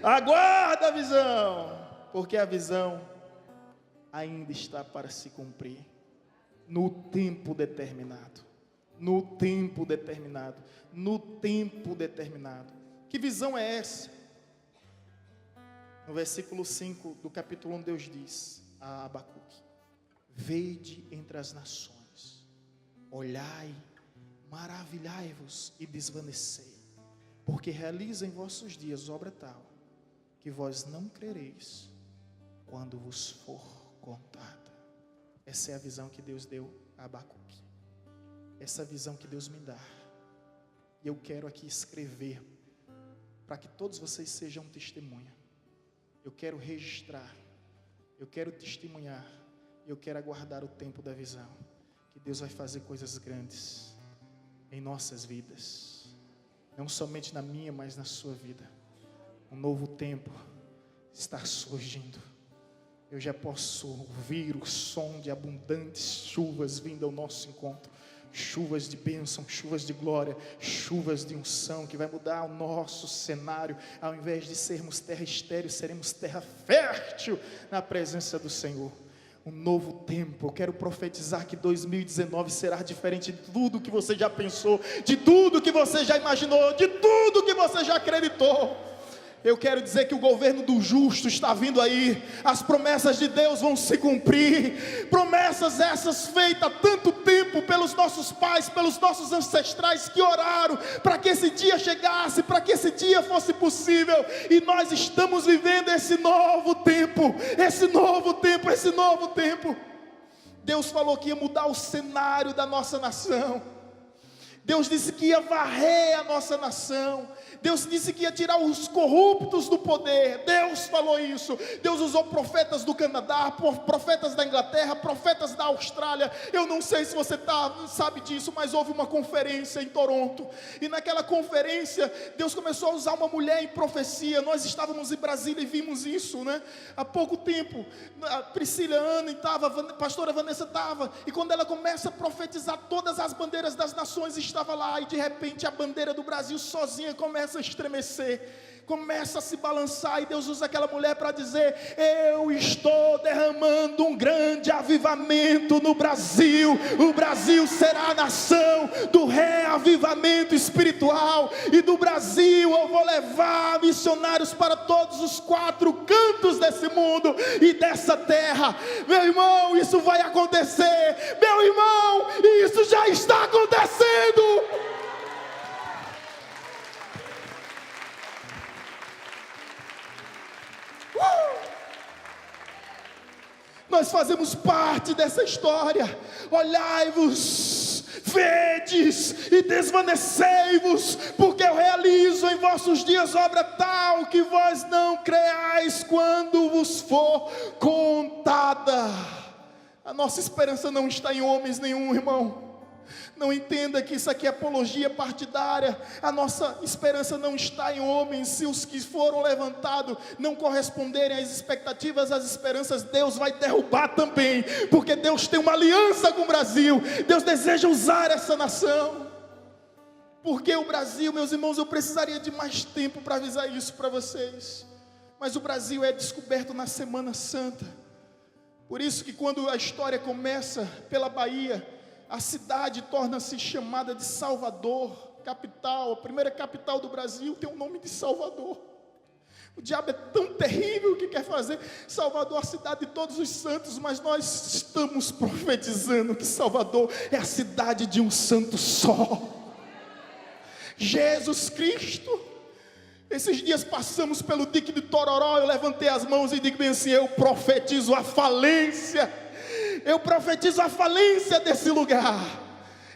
Aguarda a visão, porque a visão ainda está para se cumprir no tempo determinado. No tempo determinado. No tempo determinado. Que visão é essa? No versículo 5 do capítulo 1, Deus diz a Abacuque: vede entre as nações, olhai, maravilhai-vos e desvanecei, porque realiza em vossos dias obra tal, que vós não crereis quando vos for contada. Essa é a visão que Deus deu a Abacuque. Essa visão que Deus me dá. E eu quero aqui escrever, para que todos vocês sejam testemunha. Eu quero registrar, eu quero testemunhar, eu quero aguardar o tempo da visão, que Deus vai fazer coisas grandes em nossas vidas, não somente na minha, mas na sua vida. Um novo tempo está surgindo. Eu já posso ouvir o som de abundantes chuvas vindo ao nosso encontro, chuvas de bênção, chuvas de glória, chuvas de unção, que vai mudar o nosso cenário. Ao invés de sermos terra estéril, seremos terra fértil na presença do Senhor. Um novo tempo. Eu quero profetizar que 2019 será diferente de tudo que você já pensou, de tudo que você já imaginou, de tudo que você já acreditou. Eu quero dizer que o governo do justo está vindo aí. As promessas de Deus vão se cumprir. Promessas essas feitas há tanto tempo pelos nossos pais, pelos nossos ancestrais, que oraram para que esse dia chegasse, para que esse dia fosse possível. E nós estamos vivendo esse novo tempo. Esse novo tempo, esse novo tempo. Deus falou que ia mudar o cenário da nossa nação. Deus disse que ia varrer a nossa nação. Deus disse que ia tirar os corruptos do poder. Deus falou isso. Deus usou profetas do Canadá, profetas da Inglaterra, profetas da Austrália. Eu não sei se você sabe disso, mas houve uma conferência em Toronto. E naquela conferência, Deus começou a usar uma mulher em profecia. Nós estávamos em Brasília e vimos isso, né? Há pouco tempo, a Priscila Ana estava, a pastora Vanessa estava. E quando ela começa a profetizar, todas as bandeiras das nações estava lá, e de repente a bandeira do Brasil sozinha começa a estremecer. começa a se balançar, e Deus usa aquela mulher para dizer: eu estou derramando um grande avivamento no Brasil. O Brasil será a nação do reavivamento espiritual, e do Brasil eu vou levar missionários para todos os 4 cantos desse mundo e dessa terra. Meu irmão, isso vai acontecer. Meu irmão, isso já está acontecendo. Nós fazemos parte dessa história. Olhai-vos, vedes e desvanecei-vos, porque eu realizo em vossos dias obra tal que vós não creais quando vos for contada. A nossa esperança não está em homens nenhum, irmão. Não entenda que isso aqui é apologia partidária. A nossa esperança não está em homens. Se os que foram levantados não corresponderem às expectativas, às esperanças, Deus vai derrubar também, porque Deus tem uma aliança com o Brasil. Deus deseja usar essa nação. Porque o Brasil, meus irmãos, eu precisaria de mais tempo para avisar isso para vocês, mas o Brasil é descoberto na Semana Santa. Por isso que quando a história começa pela Bahia, a cidade torna-se chamada de Salvador, capital. A primeira capital do Brasil tem o nome de Salvador. O diabo é tão terrível que quer fazer Salvador a cidade de todos os santos, mas nós estamos profetizando que Salvador é a cidade de um santo só, Jesus Cristo. Esses dias passamos pelo dique de Tororó, eu levantei as mãos e digo bem assim: eu profetizo a falência. Eu profetizo a falência desse lugar.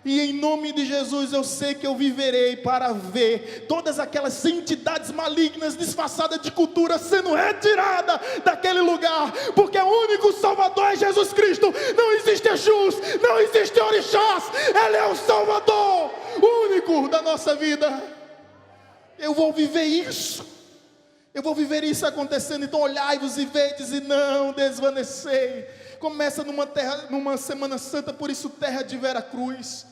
E em nome de Jesus eu sei que eu viverei para ver todas aquelas entidades malignas disfarçadas de cultura sendo retirada daquele lugar, porque o único Salvador é Jesus Cristo. Não existe Exus, não existe Orixás. Ele é o Salvador, o único da nossa vida. Eu vou viver isso. Eu vou viver isso acontecendo. Então olhai-vos e vedes e não desvanecei. Começa numa Semana Santa, por isso terra de Vera Cruz.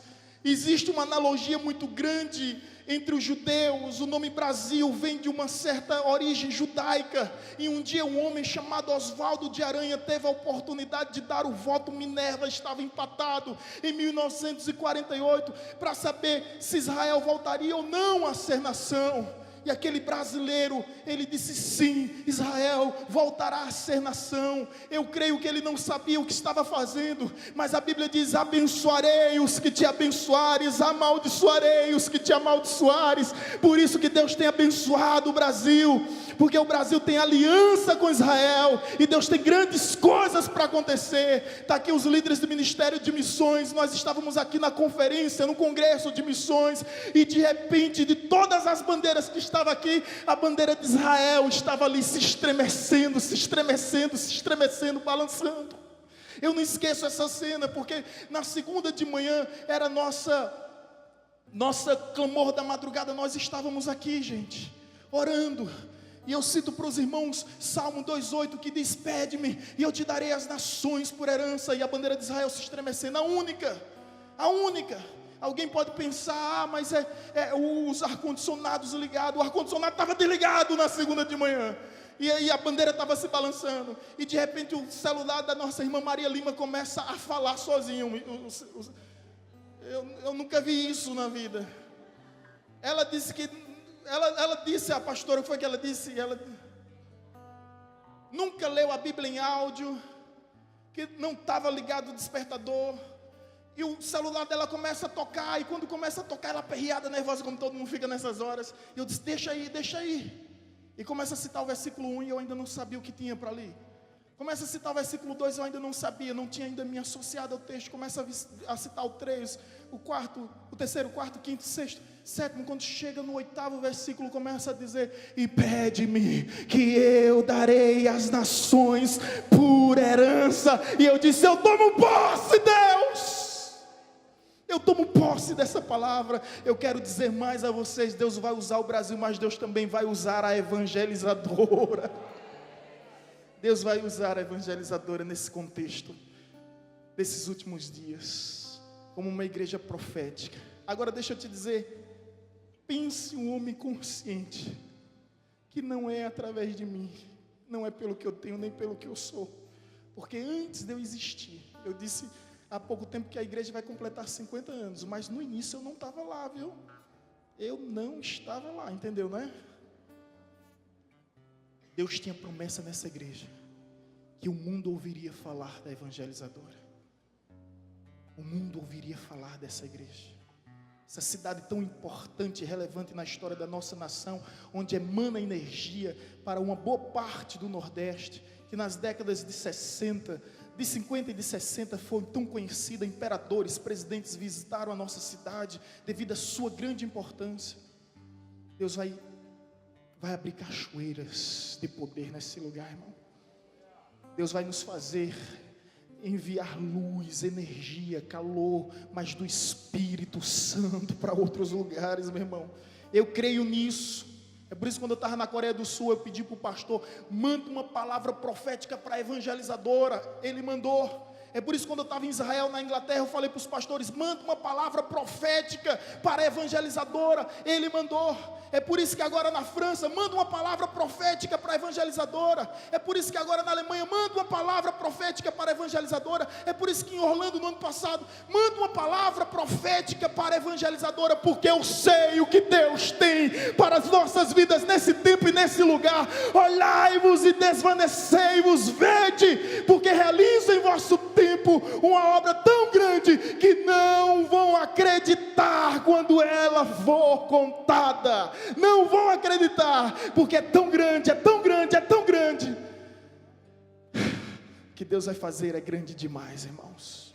Existe uma analogia muito grande entre os judeus. O nome Brasil vem de uma certa origem judaica. E um dia um homem chamado Oswaldo de Aranha teve a oportunidade de dar o voto. Minerva estava empatado em 1948 para saber se Israel voltaria ou não a ser nação. E aquele brasileiro, ele disse sim, Israel voltará a ser nação. Eu creio que ele não sabia o que estava fazendo, mas a Bíblia diz: abençoarei os que te abençoares, amaldiçoarei os que te amaldiçoares. Por isso que Deus tem abençoado o Brasil, porque o Brasil tem aliança com Israel, e Deus tem grandes coisas para acontecer. Está aqui os líderes do Ministério de Missões. Nós estávamos aqui na conferência, no congresso de missões, e de repente, de todas as bandeiras que estava aqui, a bandeira de Israel estava ali se estremecendo, balançando. Eu não esqueço essa cena, porque na segunda de manhã era nossa clamor da madrugada. Nós estávamos aqui, gente, orando, e eu cito para os irmãos Salmo 2,8, que diz: pede-me e eu te darei as nações por herança. E a bandeira de Israel se estremecendo, a única. Alguém pode pensar: mas os ar-condicionados ligados. O ar-condicionado estava desligado na segunda de manhã, e aí a bandeira estava se balançando, e de repente o celular da nossa irmã Maria Lima começa a falar sozinho. Eu nunca vi isso na vida. Ela disse que, ela disse, a pastora, o que foi que ela disse? Ela nunca leu a Bíblia em áudio, que não estava ligado o despertador. E o celular dela começa a tocar, e quando começa a tocar, ela aperreada, nervosa, como todo mundo fica nessas horas. E eu disse: deixa aí. E começa a citar o versículo 1, e eu ainda não sabia o que tinha para ali. Começa a citar o versículo 2, eu ainda não sabia, não tinha ainda me associado ao texto. Começa a citar o 3, o 4, o terceiro, o quarto, o quinto, o sexto, sétimo. Quando chega no 8º versículo, começa a dizer: e pede-me que eu darei as nações por herança. E eu disse: eu tomo posse, Deus. Eu tomo posse dessa palavra. Eu quero dizer mais a vocês: Deus vai usar o Brasil, mas Deus também vai usar a evangelizadora. Deus vai usar a evangelizadora nesse contexto, desses últimos dias, como uma igreja profética. Agora deixa eu te dizer, pense um homem consciente, que não é através de mim, não é pelo que eu tenho, nem pelo que eu sou. Porque antes de eu existir, eu disse há pouco tempo que a igreja vai completar 50 anos, mas no início eu não estava lá, viu? Eu não estava lá, entendeu, né? Deus tinha promessa nessa igreja, que o mundo ouviria falar da evangelizadora. O mundo ouviria falar dessa igreja. Essa cidade tão importante e relevante na história da nossa nação, onde emana energia para uma boa parte do Nordeste, que nas décadas de 60, de 50 e de 60 foi tão conhecida. Imperadores, presidentes visitaram a nossa cidade devido à sua grande importância. Deus vai abrir cachoeiras de poder nesse lugar, irmão. Deus vai nos fazer enviar luz, energia, calor, mas do Espírito Santo para outros lugares, meu irmão. Eu creio nisso. É por isso que quando eu estava na Coreia do Sul, eu pedi para o pastor, manda uma palavra profética para a evangelizadora. Ele mandou. É por isso que quando eu estava em Israel, na Inglaterra, eu falei para os pastores, manda uma palavra profética para a evangelizadora. Ele mandou. É por isso que agora na França, manda uma palavra profética para a evangelizadora. É por isso que agora na Alemanha, manda uma palavra profética para a evangelizadora. É por isso que em Orlando, no ano passado, manda uma palavra profética para a evangelizadora, porque eu sei o que Deus tem para as nossas vidas nesse tempo e nesse lugar. Olhai-vos e desvanecei-vos, vede, porque realizo em vosso tempo uma obra tão grande que não vão acreditar quando ela for contada. Não vão acreditar, porque é tão grande, é tão grande, é tão grande. O que Deus vai fazer é grande demais, irmãos.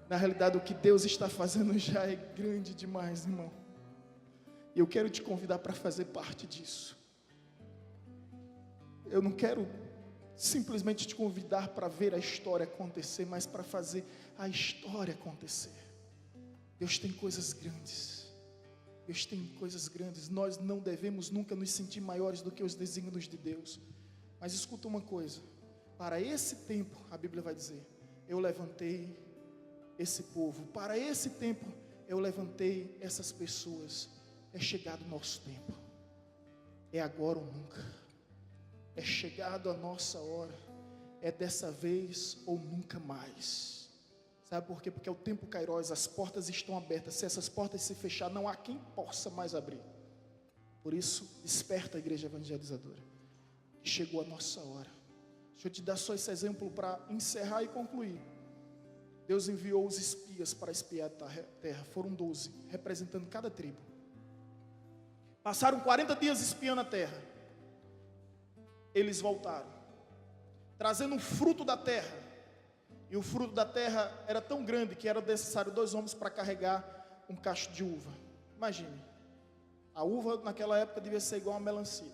Na realidade, o que Deus está fazendo já é grande demais, irmão. E eu quero te convidar para fazer parte disso. Eu não quero simplesmente te convidar para ver a história acontecer, mas para fazer a história acontecer. Deus tem coisas grandes. Deus tem coisas grandes. Nós não devemos nunca nos sentir maiores do que os desígnios de Deus. Mas escuta uma coisa. Para esse tempo, a Bíblia vai dizer, eu levantei esse povo. Para esse tempo, eu levantei essas pessoas. É chegado o nosso tempo. É agora ou nunca. É chegado a nossa hora. É dessa vez ou nunca mais. Sabe por quê? Porque é o tempo Kairos, as portas estão abertas. Se essas portas se fechar, não há quem possa mais abrir. Por isso, desperta a igreja evangelizadora. Chegou a nossa hora. Deixa eu te dar só esse exemplo para encerrar e concluir. Deus enviou os espias para espiar a terra. Foram 12, representando cada tribo. Passaram 40 dias espiando a terra. Eles voltaram, trazendo um fruto da terra. E o fruto da terra era tão grande que era necessário 2 homens para carregar um cacho de uva. Imagine, a uva naquela época devia ser igual a uma melancia.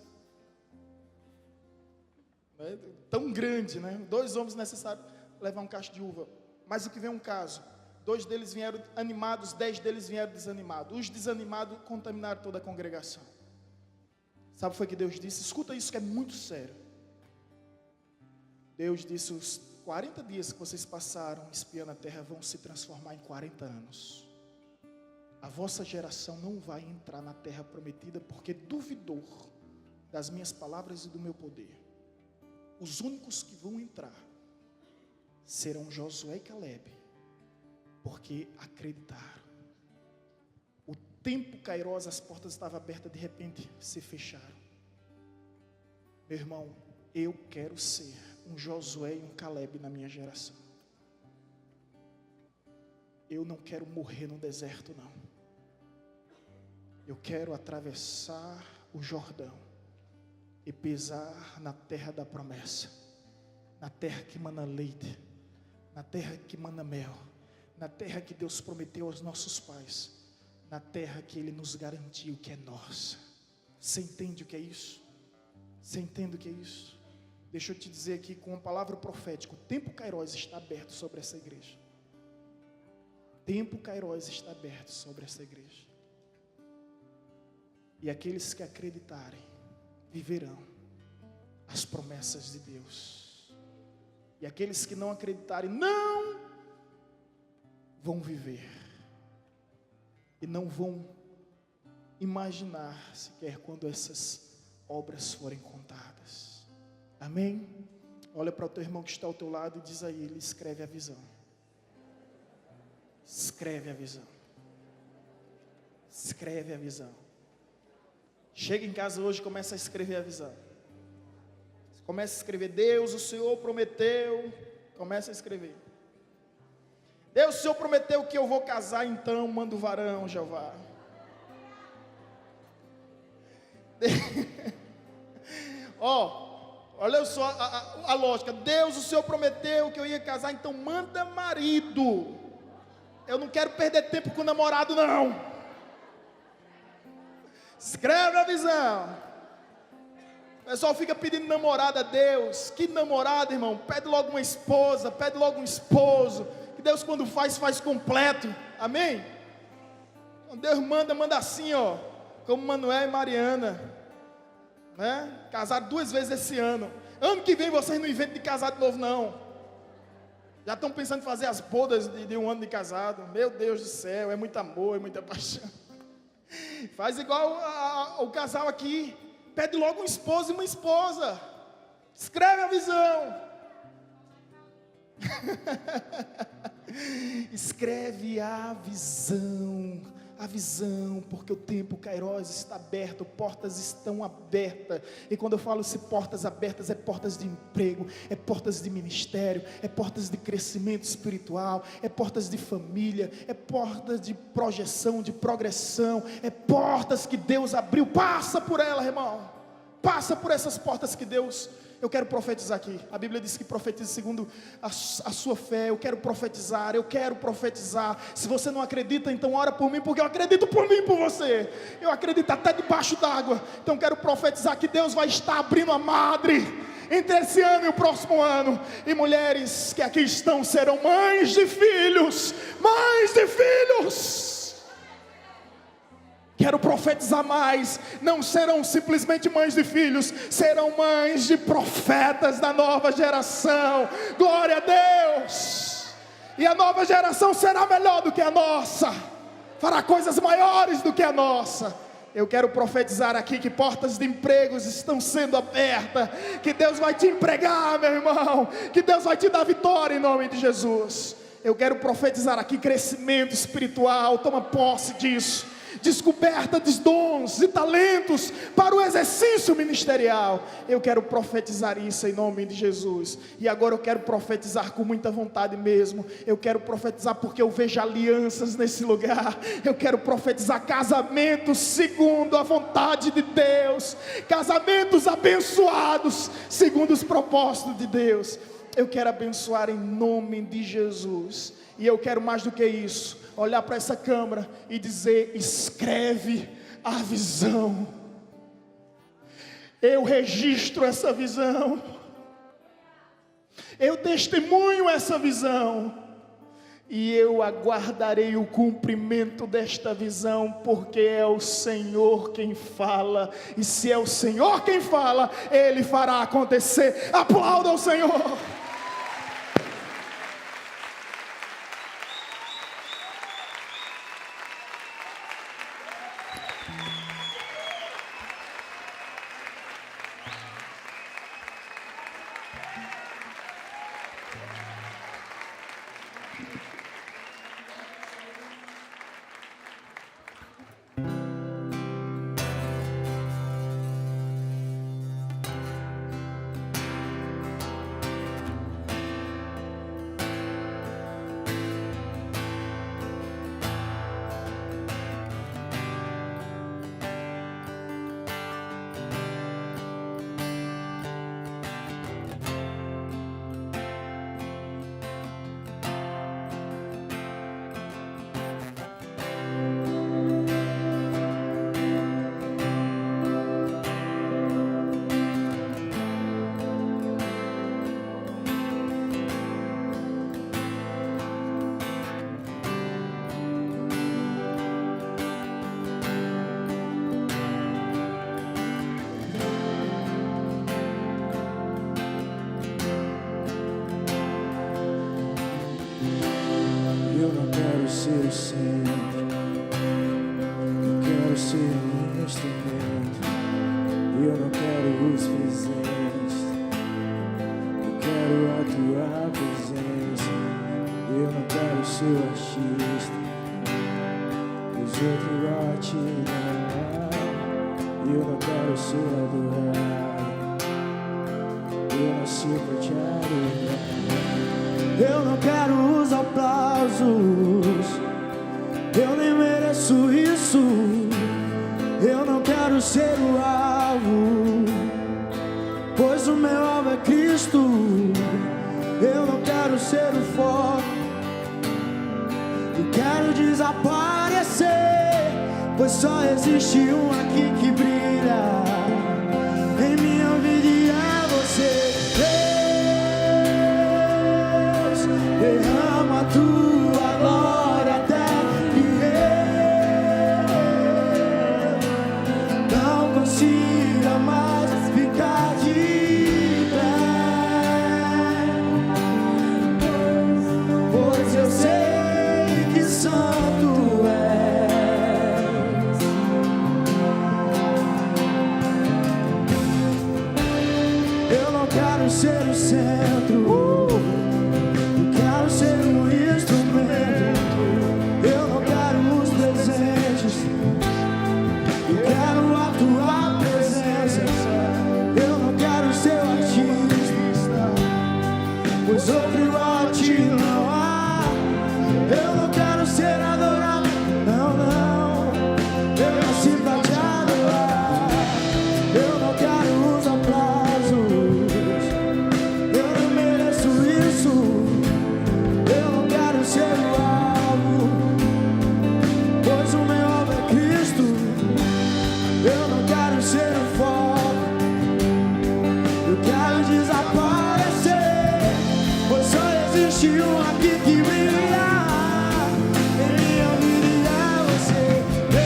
Tão grande, né? 2 homens necessários para levar um cacho de uva. Mas o que vem um caso, 2 deles vieram animados, 10 deles vieram desanimados. Os desanimados contaminaram toda a congregação. Sabe o que foi que Deus disse? Escuta isso que é muito sério. Deus disse, os 40 dias que vocês passaram espiando a terra vão se transformar em 40 anos. A vossa geração não vai entrar na terra prometida porque duvidou das minhas palavras e do meu poder. Os únicos que vão entrar serão Josué e Caleb, porque acreditaram. O tempo Kairos, as portas estavam abertas, de repente se fecharam. Meu irmão, eu quero ser um Josué e um Caleb na minha geração. Eu não quero morrer no deserto, não. Eu quero atravessar o Jordão e pisar na terra da promessa, na terra que mana leite, na terra que mana mel, na terra que Deus prometeu aos nossos pais, na terra que Ele nos garantiu que é nossa. Você entende o que é isso? Você entende o que é isso? Deixa eu te dizer aqui com uma palavra profética, o tempo Kairos está aberto sobre essa igreja. O tempo Kairos está aberto sobre essa igreja. E aqueles que acreditarem, viverão as promessas de Deus. E aqueles que não acreditarem, não vão viver. E não vão imaginar sequer quando essas obras forem contadas. Amém? Olha para o teu irmão que está ao teu lado e diz a ele: escreve a visão. Escreve a visão. Escreve a visão. Chega em casa hoje e começa a escrever a visão. Começa a escrever: Deus, o Senhor prometeu. Começa a escrever: Deus, o Senhor prometeu que eu vou casar, então manda o varão, Jeová. Olha só a lógica. Deus, o Senhor prometeu que eu ia casar, então manda marido. Eu não quero perder tempo com o namorado, não. Escreve a visão. O pessoal fica pedindo namorada a Deus. Que namorada, irmão? Pede logo uma esposa, pede logo um esposo. Que Deus, quando faz completo. Amém? Quando Deus manda assim, ó, como Manuel e Mariana, né? Casaram 2 vezes esse ano. Ano que vem vocês não inventam de casar de novo, não. Já estão pensando em fazer as bodas de 1 ano de casado. Meu Deus do céu, é muito amor, é muita paixão. Faz igual o casal aqui. Pede logo um esposo e uma esposa. Escreve a visão. Escreve a visão. A visão, porque o tempo Kairos está aberto, portas estão abertas. E quando eu falo se portas abertas, é portas de emprego, é portas de ministério, é portas de crescimento espiritual, é portas de família, é portas de projeção, de progressão, é portas que Deus abriu. Passa por ela, irmão. Passa por essas portas que Deus... Eu quero profetizar aqui. A Bíblia diz que profetiza segundo a sua fé. Eu quero profetizar. Se você não acredita, então ora por mim, porque eu acredito por mim e por você. Eu acredito até debaixo d'água. Então quero profetizar que Deus vai estar abrindo a madre entre esse ano e o próximo ano. E mulheres que aqui estão serão mães de filhos. Mães de filhos. Quero profetizar mais. Não serão simplesmente mães de filhos, serão mães de profetas da nova geração. Glória a Deus. E a nova geração será melhor do que a nossa, fará coisas maiores do que a nossa. Eu quero profetizar aqui que portas de empregos estão sendo abertas, que Deus vai te empregar, meu irmão, que Deus vai te dar vitória em nome de Jesus. Eu quero profetizar aqui crescimento espiritual. Toma posse disso. Descoberta de dons e talentos para o exercício ministerial. Eu quero profetizar isso em nome de Jesus. E agora eu quero profetizar com muita vontade mesmo. Eu quero profetizar porque eu vejo alianças nesse lugar. Eu quero profetizar casamentos segundo a vontade de Deus, casamentos abençoados segundo os propósitos de Deus. Eu quero abençoar em nome de Jesus. E eu quero mais do que isso, olhar para essa câmara e dizer: escreve a visão. Eu registro essa visão. Eu testemunho essa visão. E eu aguardarei o cumprimento desta visão, porque é o Senhor quem fala. E se é o Senhor quem fala, Ele fará acontecer. Aplauda o Senhor. ser o centro, eu quero ser um instrumento. Eu não quero os presentes, eu quero a tua presença. Eu não quero ser o artista, os outros igual a ti não. Eu não quero ser adorado, eu nasci pra te adorar. Eu não quero os aplausos, eu nem mereço isso. Eu não quero ser o alvo, pois o meu alvo é Cristo. Eu não quero ser o foco, eu quero desaparecer, pois só existe um aqui que brilha em minha vida e é você. Deus, derrama a tua glória até que eu não consiga mais ficar de pé, pois eu sei que santo és. Eu não quero ser o centro, eu quero ser um instrumento. Eu não quero os presentes, eu quero a tua presença. Eu não quero ser o artista, pois outro igual a ti não há. Eu não quero ser adorado, não, não. Eu nasci pra te adorar. Eu não quero os aplausos, eu não mereço isso. Eu não quero ser o alvo, pois o meu alvo é Cristo. Eu não quero ser o foco, eu quero desaparecer, pois só existe um aqui que brilha em minha vida e é você. Deus,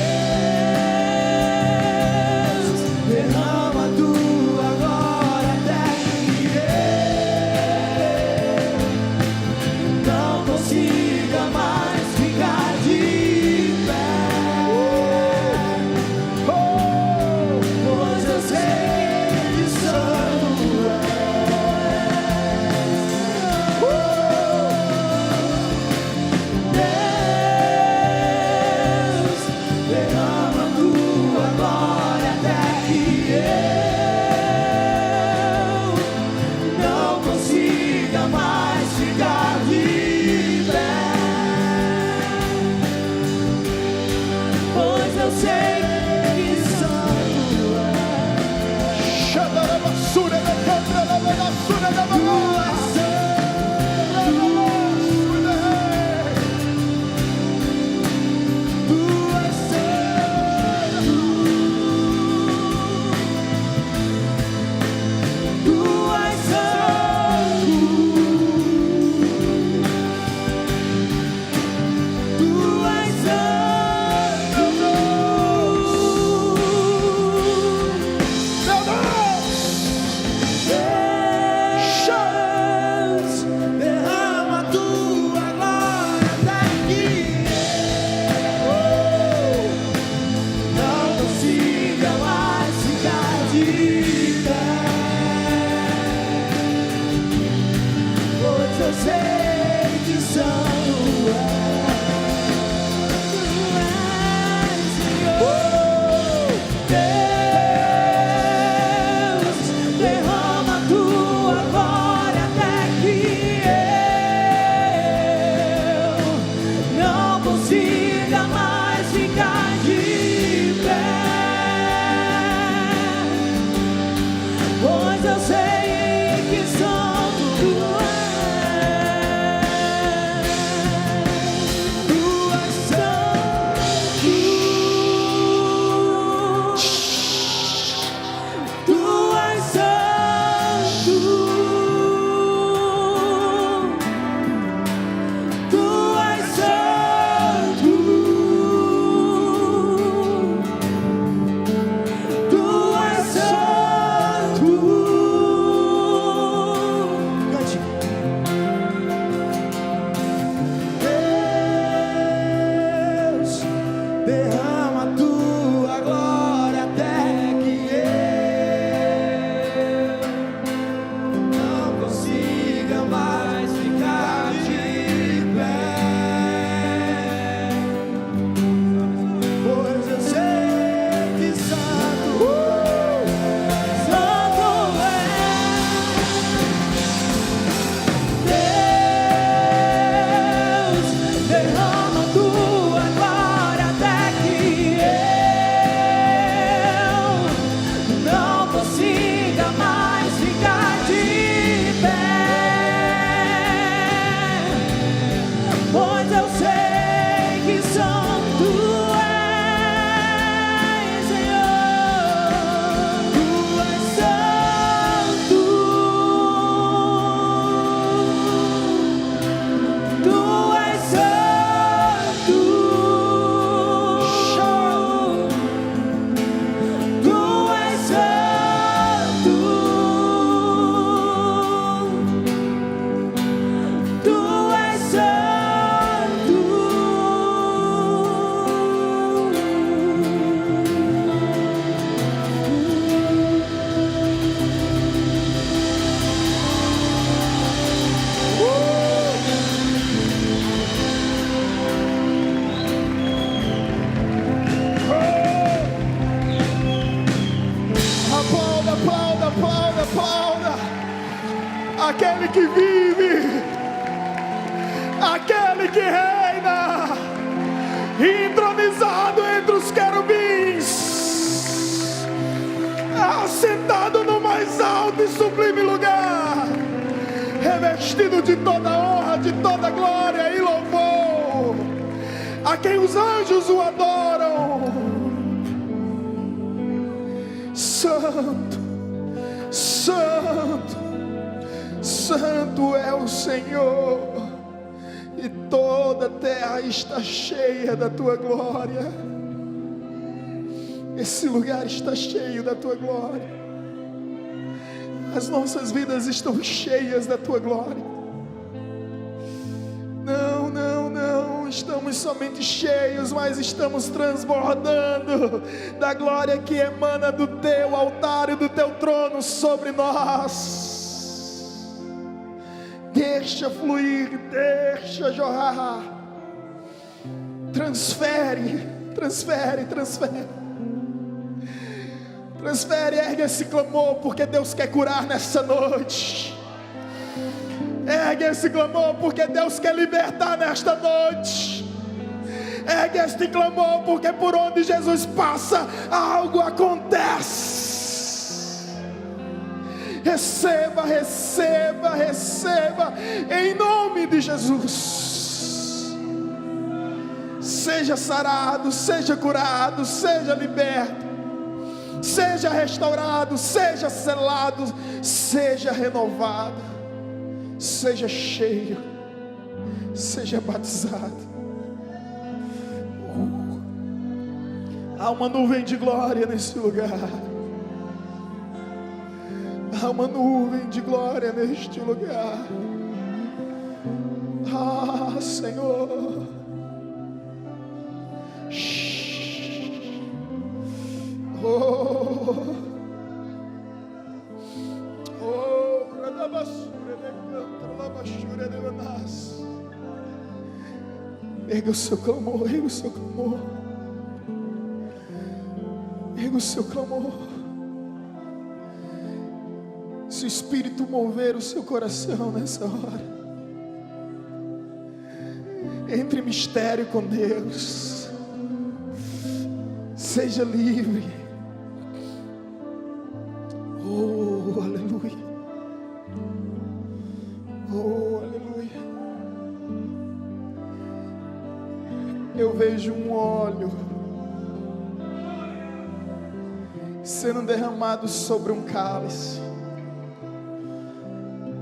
derrama a tua glória até que eu não consiga mais ficar de pé, pois eu sei que santo Deus, derrama a tua glória até que eu não consiga mais ficar de pé, pois eu sei que santo és. Xadarabassura da contra da bagaçura da bagaçura. Tu és santo. entronizado entre os querubins, assentado no mais alto e sublime lugar, revestido de toda honra, de toda glória e louvor, a quem os anjos o adoram. Santo, santo, santo é o Senhor, e toda a terra está cheia da tua glória. Esse lugar está cheio da tua glória. As nossas vidas estão cheias da tua glória. Não, não, não estamos somente cheios, mas estamos transbordando da glória que emana do teu altar e do teu trono sobre nós. Deixa fluir, deixa jorrar. Transfere, transfere, transfere. Transfere, ergue esse clamor, porque Deus quer curar nessa noite. Ergue esse clamor, porque Deus quer libertar nesta noite. Ergue este clamor, porque por onde Jesus passa, algo acontece. Receba, receba, receba, em nome de Jesus. Seja sarado, seja curado, seja liberto, seja restaurado, seja selado, seja renovado, seja cheio, seja batizado. Há uma nuvem de glória nesse lugar. Há uma nuvem de glória neste lugar. Ah, Senhor. Oh, oh, erga o seu clamor, erga o seu clamor, erga o seu clamor. Se o Espírito mover o seu coração nessa hora, entre em mistério com Deus, seja livre. Oh, aleluia. Oh, aleluia. Eu vejo um óleo sendo derramado sobre um cálice.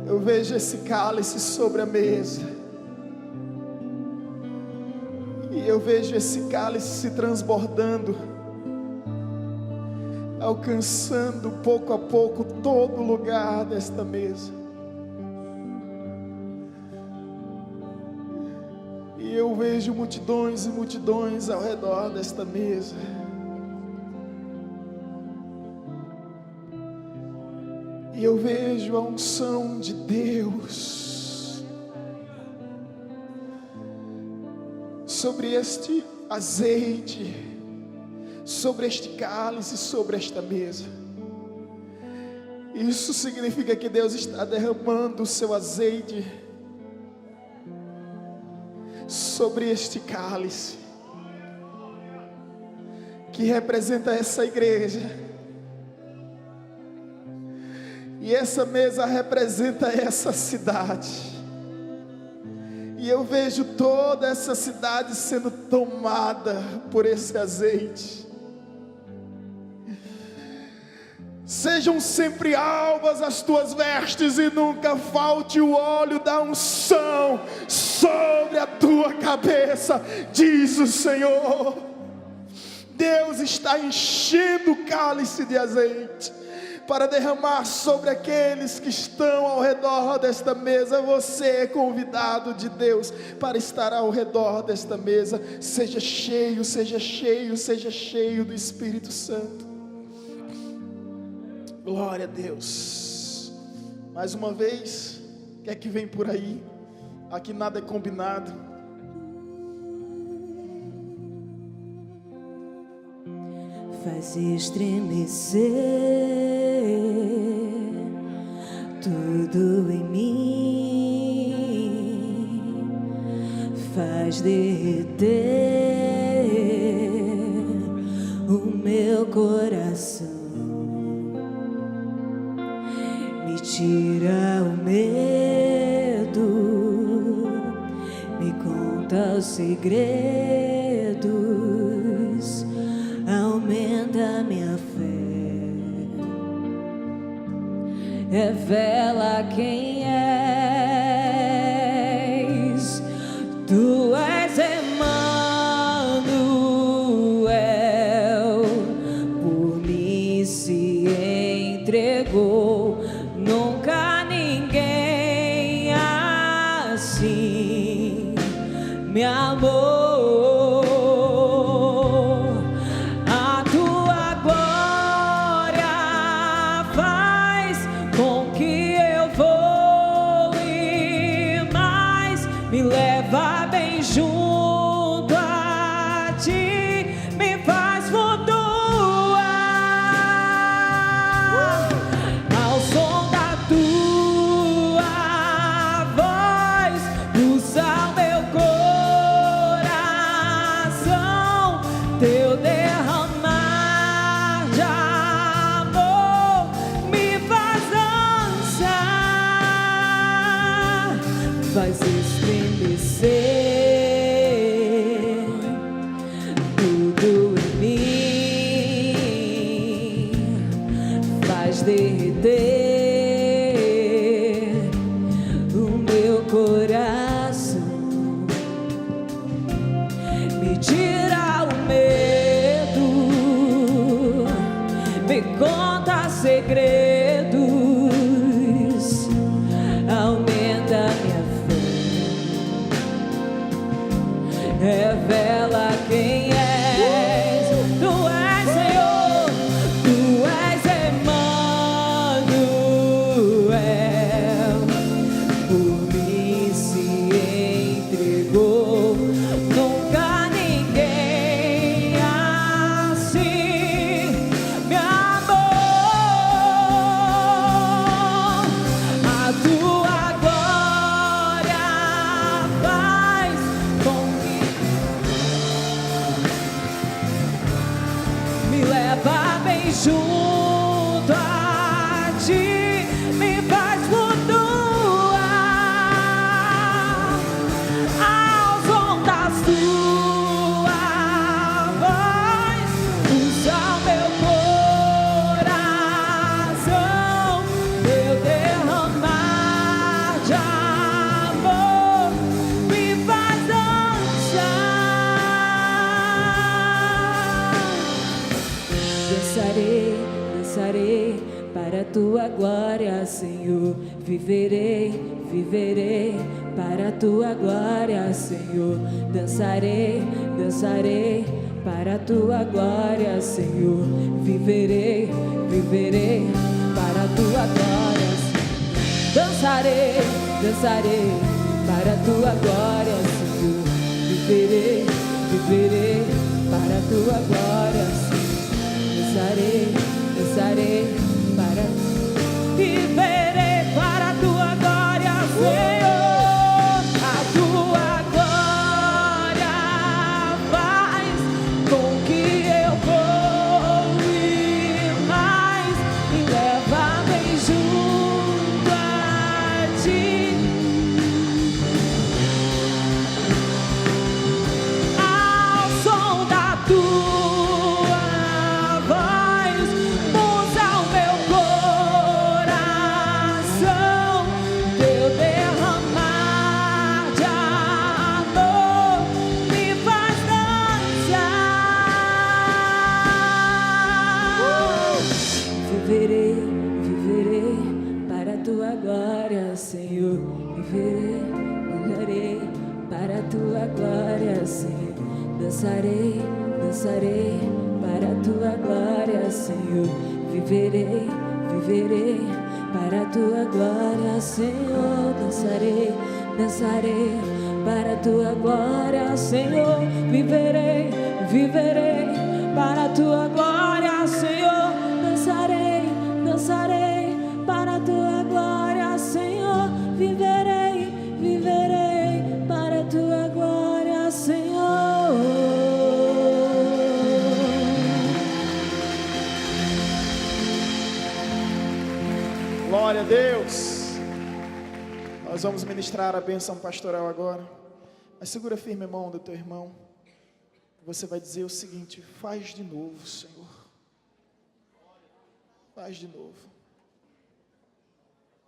Eu vejo esse cálice sobre a mesa, e eu vejo esse cálice se transbordando, alcançando pouco a pouco todo lugar desta mesa. E eu vejo multidões e multidões ao redor desta mesa. E eu vejo a unção de Deus sobre este azeite, sobre este cálice, sobre esta mesa. Isso significa que Deus está derramando o seu azeite sobre este cálice, que representa essa igreja. E essa mesa representa essa cidade. E eu vejo toda essa cidade sendo tomada por esse azeite. Sejam sempre alvas as tuas vestes, e nunca falte o óleo da unção sobre a tua cabeça, diz o Senhor. Deus está enchendo o cálice de azeite para derramar sobre aqueles que estão ao redor desta mesa. Você é convidado de Deus para estar ao redor desta mesa. Seja cheio, seja cheio, seja cheio do Espírito Santo. Glória a Deus. Mais uma vez, o que é que vem por aí? Aqui nada é combinado. Faz estremecer tudo em mim, faz derreter segredos, aumenta minha fé, revela quem és. Tu és Emmanuel, por mim se entregou. Nunca ninguém assim me amou. A tua glória faz com que eu voe mais, me leva bem junto a ti, me faz flutuar ao som da tua voz, pulsa o meu coração, teu derramar de amor me faz dançar, faz estremecer tudo em mim, faz derreter o meu coração, me tira o medo, me conta segredos, aumenta minha fé, revela quem és. Tu és Senhor, tu és Emmanuel, por mim se entregou. Nunca ninguém assim me amou. A tua glória faz com que me leva bem junto a ti, me faz flutuar ao som da sua voz, usa o meu coração, teu derramar de amor me faz dançar. Dançarei, dançarei para a tua glória, Senhor. Viverei, viverei para a tua glória, Senhor. Dançarei, dançarei para a tua glória, Senhor. Viverei, viverei para a tua glória, Senhor. Dançarei, dançarei para a tua glória, Senhor. Viverei, viverei para a tua glória, Senhor. Dançarei, dançarei para viverei para a tua glória, Senhor. A tua glória faz com que eu voe mais, me leva bem junto a ti, ao som da tua voz, muda o meu coração, teu derramar de amor me faz dançar. Viverei, viverei para a tua glória, Senhor. Viverei, viverei para a tua glória, Senhor. Dançarei, dançarei para a tua glória, Senhor. Viverei, viverei para a tua glória, Senhor. Dançarei, dançarei para a tua glória, Senhor. Viverei, viverei para a tua glória, Senhor. Dançarei, dançarei para a tua glória, Senhor. Viverei, viverei para a tua glória, Senhor. Glória a Deus. Nós vamos ministrar a bênção pastoral agora. Mas segura firme a mão do teu irmão. Você vai dizer o seguinte: faz de novo, Senhor. Faz de novo.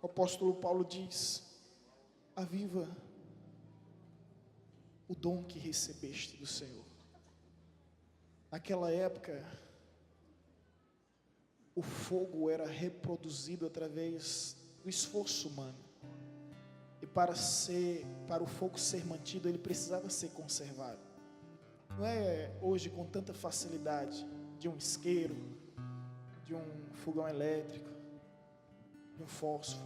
O apóstolo Paulo diz: aviva o dom que recebeste do Senhor. Naquela época, o fogo era reproduzido através do esforço humano. E para o fogo ser mantido, ele precisava ser conservado. Não é hoje com tanta facilidade de um isqueiro, de um fogão elétrico, de um fósforo.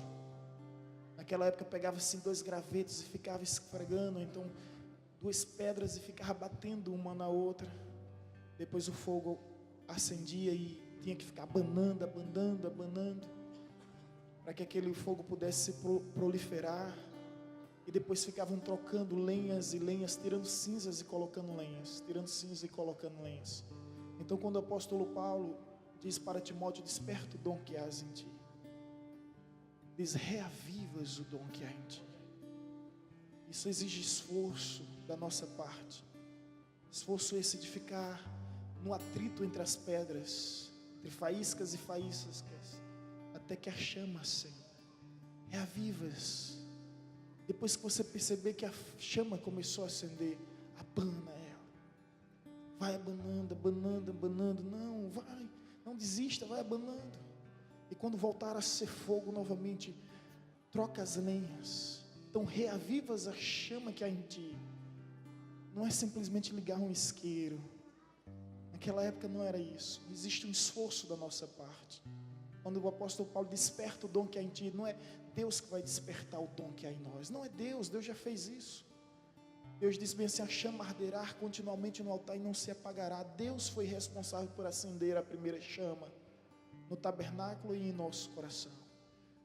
Naquela época pegava-se 2 gravetos e ficava esfregando, então 2 pedras e ficava batendo uma na outra. Depois o fogo acendia e tinha que ficar abanando, para que aquele fogo pudesse proliferar. E depois ficavam trocando lenhas e lenhas, tirando cinzas e colocando lenhas, tirando cinzas e colocando lenhas. Então quando o apóstolo Paulo diz para Timóteo: desperta o dom que há em ti, diz: reavivas o dom que há em ti. Isso exige esforço da nossa parte, esforço esse de ficar no atrito entre as pedras, entre faíscas e faíscas, até que a chama acenda. Reavivas. Depois que você perceber que a chama começou a acender, abana ela. Vai abanando. Não desista, vai abanando. E quando voltar a ser fogo novamente, troca as lenhas. Então reavivas a chama que há em ti. Não é simplesmente ligar um isqueiro. Naquela época não era isso. Existe um esforço da nossa parte. Quando o apóstolo Paulo desperta o dom que há em ti, não é Deus que vai despertar o dom que há em nós. Não é Deus já fez isso. Deus diz bem assim: a chama arderá continuamente no altar e não se apagará. Deus foi responsável por acender a primeira chama no tabernáculo e em nosso coração.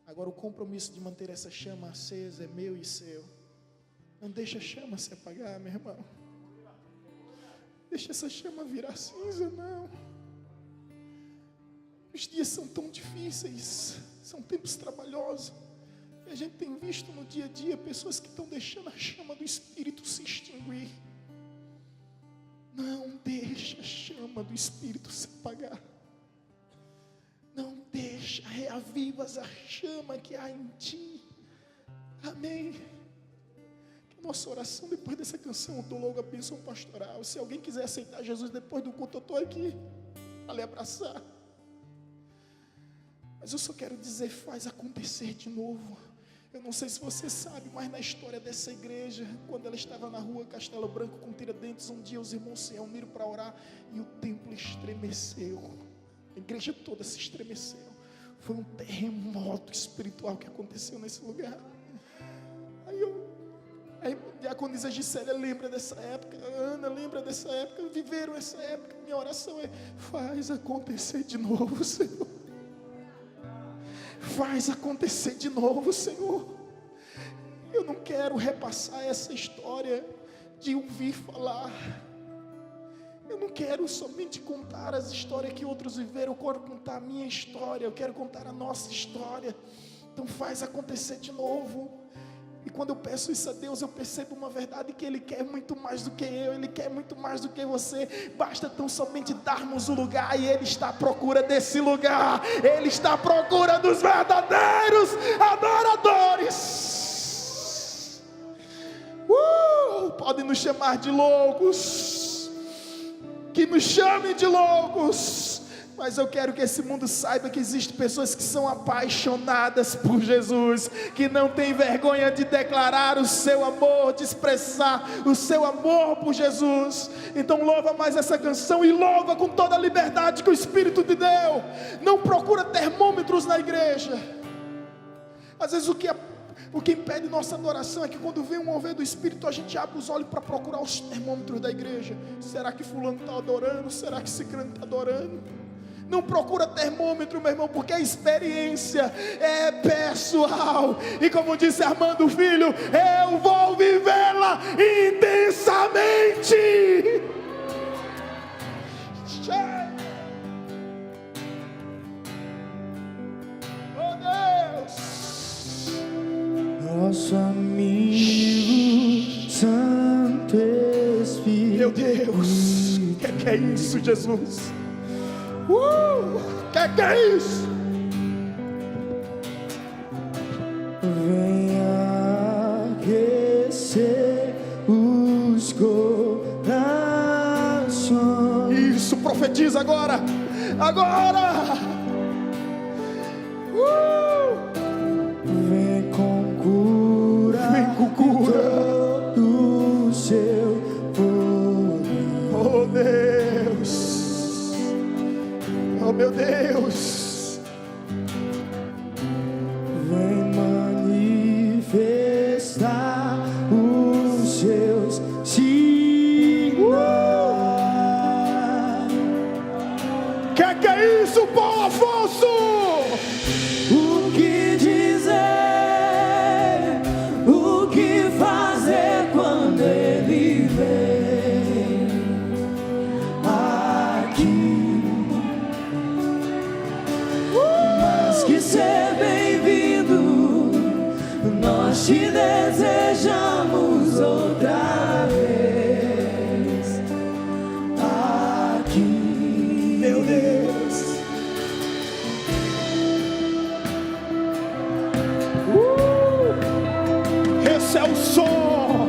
Agora o compromisso de manter essa chama acesa é meu e seu. Não deixa a chama se apagar, meu irmão. Deixa essa chama virar cinza, não. Os dias são tão difíceis, são tempos trabalhosos. E a gente tem visto no dia a dia pessoas que estão deixando a chama do Espírito se extinguir. Não deixa a chama do Espírito se apagar. Não deixa, reavivas a chama que há em ti. Amém. Que a nossa oração depois dessa canção, eu dou logo a bênção pastoral. Se alguém quiser aceitar Jesus depois do culto, eu estou aqui para lhe abraçar. Mas eu só quero dizer: faz acontecer de novo. Eu não sei se você sabe, mas na história dessa igreja, quando ela estava na rua Castelo Branco com Tiradentes, um dia os irmãos se reuniram para orar e o templo estremeceu. A igreja toda se estremeceu. Foi um terremoto espiritual que aconteceu nesse lugar. Aí a diaconisa Gisélia lembra dessa época, a Ana lembra dessa época, viveram essa época. Minha oração é: faz acontecer de novo, Senhor. Faz acontecer de novo, Senhor. Eu não quero repassar essa história de ouvir falar. Eu não quero somente contar as histórias que outros viveram. Eu quero contar a minha história. Eu quero contar a nossa história. Então faz acontecer de novo. E quando eu peço isso a Deus, eu percebo uma verdade: que Ele quer muito mais do que eu, Ele quer muito mais do que você. Basta tão somente darmos o lugar, e Ele está à procura desse lugar. Ele está à procura dos verdadeiros adoradores. Podem nos chamar de loucos, que nos chamem de loucos, mas eu quero que esse mundo saiba que existem pessoas que são apaixonadas por Jesus, que não tem vergonha de declarar o seu amor, de expressar o seu amor por Jesus. Então louva mais essa canção, e louva com toda a liberdade que o Espírito te deu. Não procura termômetros na igreja. Às vezes o que impede nossa adoração é que quando vem um mover do Espírito, a gente abre os olhos para procurar os termômetros da igreja. Será que fulano está adorando? Será que ciclano está adorando? Não procura termômetro, meu irmão, porque a experiência é pessoal. E como disse Armando Filho, eu vou vivê-la intensamente. Oh Deus, nosso amigo Santo. Deus, que é isso, Jesus? Que é isso? Venha aquecer os corações. Isso, profetiza agora. Agora. Vem com cura. Vem com cura. Todo o seu poder. Oh Deus. Oh meu Deus. Vem manifestar os seus sinais. Que é isso, Paulo Afonso? O que dizer, o que fazer quando ele vem aqui? Mais que ser bem-vindo, nós te desejamos outra vez aqui. Meu Deus. Esse é o som.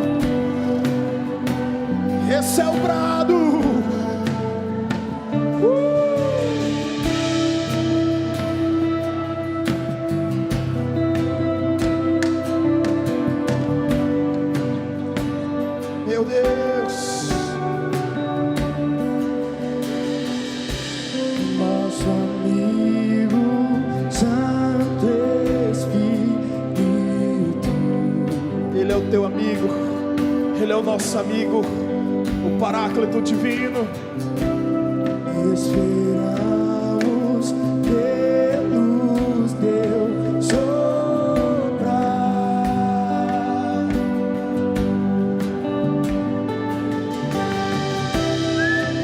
Esse é o brado. Meu Deus. Nosso amigo Santo Espírito, Ele é o teu amigo. Ele é o nosso amigo. O Paráclito divino. esperamos pelos Deus soprar.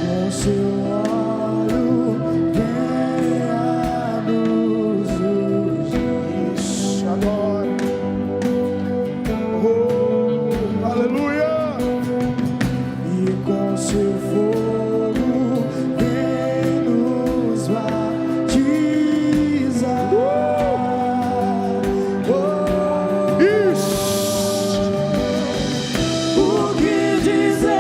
Com seu óleo venha nos ungir. Isso, agora. Oh, aleluia. E com seu fogo vem nos batizar. Isso. O que dizer,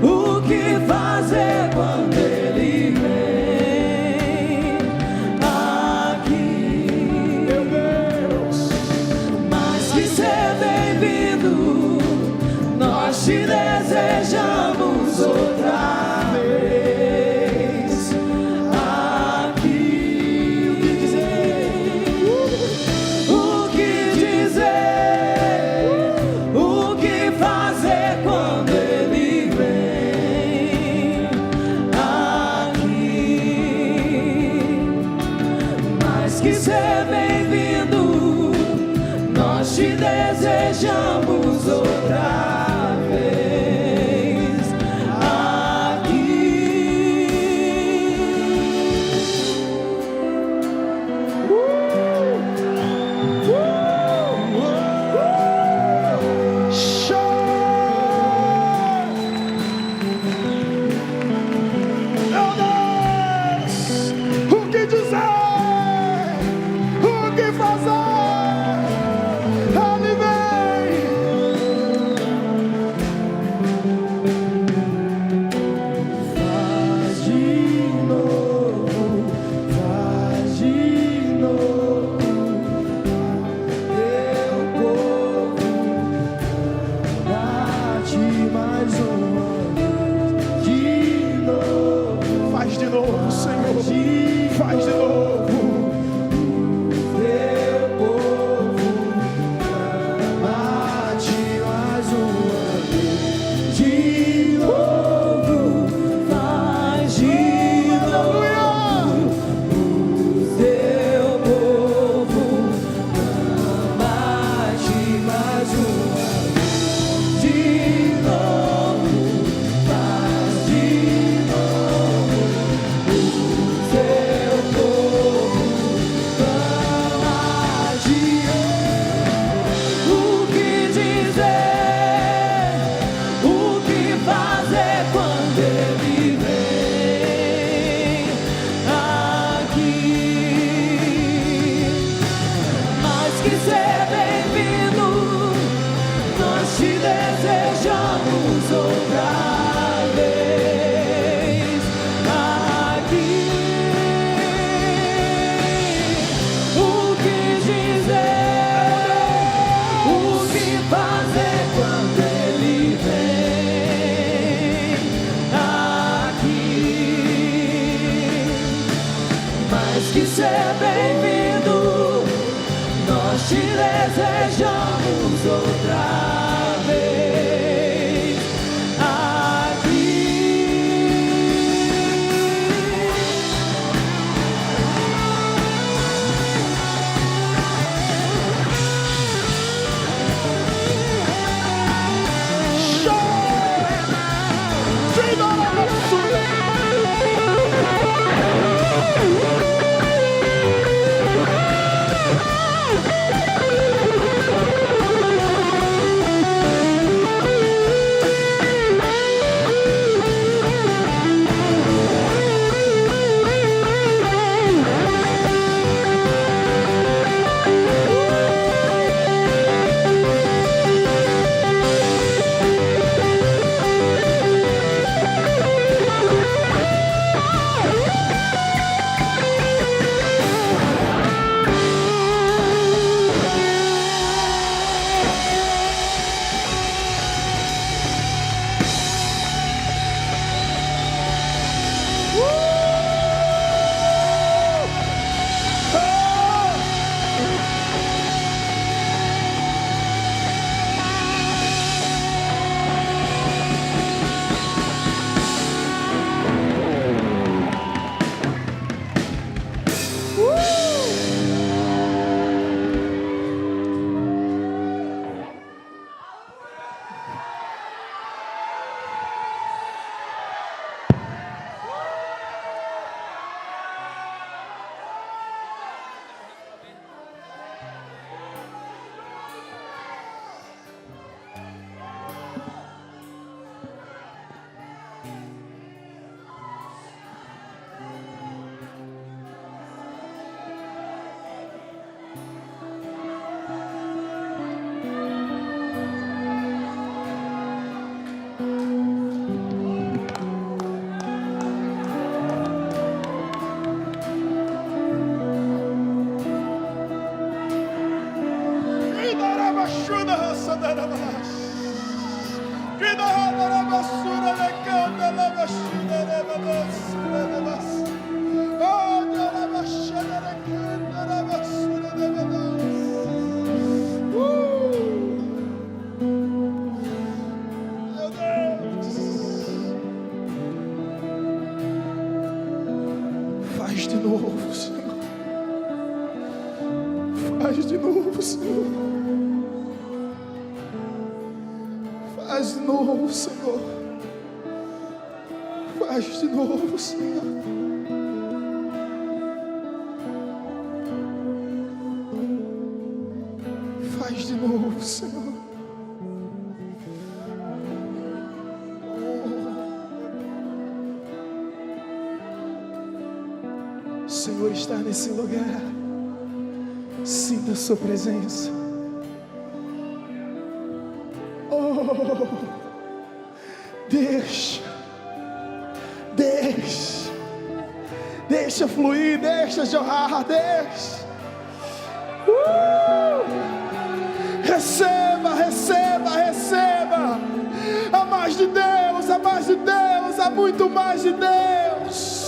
o que fazer quando ele vem aqui? Meu Deus. Mais que ser bem-vindo, nós te desejamos outra vez aqui. O que dizer, o que fazer quando ele vem aqui? Mais que ser bem-vindo, nós te desejamos outra vez aqui. Meu Deus! O que dizer? O que fazer? Ele vem! te desejamos outra vez aqui. Faz de novo, Senhor. Faz de novo, Senhor. Faz de novo, Senhor. Faz de novo, Senhor. Faz de novo, Senhor. O Senhor está nesse lugar. Sinta a sua presença. Oh, deixa fluir, deixa jorrar, deixa. Receba, receba, receba. Há mais de Deus, há mais de Deus, há muito mais de Deus.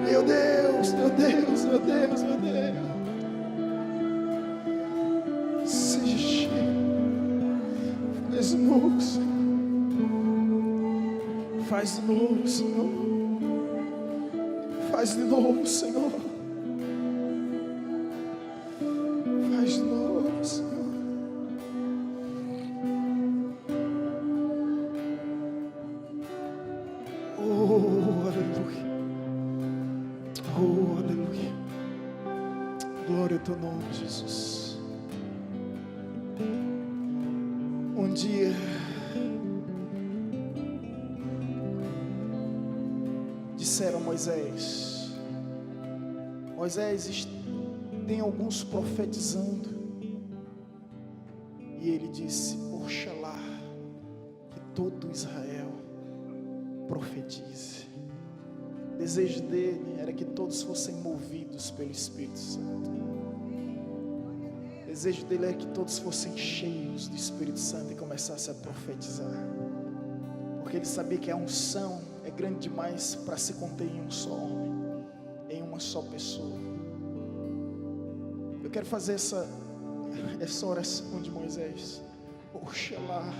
Meu Deus, meu Deus, meu Deus, meu Deus. Seja cheio. Faz de novo, Senhor. Faz de novo, Senhor. Faz de novo, Senhor. Faz de novo, Senhor. Oh, aleluia. Oh, aleluia. Glória ao teu nome, Jesus. Um dia disseram a Moisés: Moisés, tem alguns profetizando. E ele disse: Oxalá que todo Israel profetize. O desejo dele era que todos fossem movidos pelo Espírito Santo. O desejo dele era que todos fossem cheios do Espírito Santo e começassem a profetizar. Porque ele sabia que a unção é grande demais para se conter em um só homem, em uma só pessoa. Eu quero fazer essa oração de Moisés. Oxalá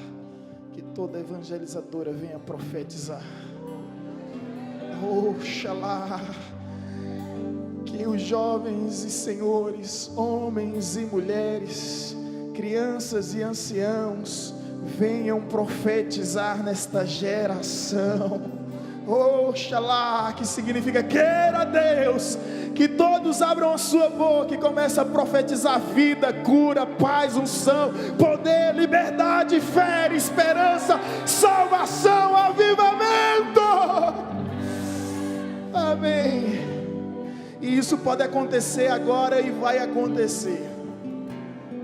que toda evangelizadora venha profetizar. Oxalá que os jovens e senhores, homens e mulheres, crianças e anciãos venham profetizar nesta geração. Oxalá, que significa queira Deus que todos abram a sua boca e comecem a profetizar vida, cura, paz, unção, poder, liberdade, fé, esperança, salvação, avivamento. Amém. E isso pode acontecer agora e vai acontecer.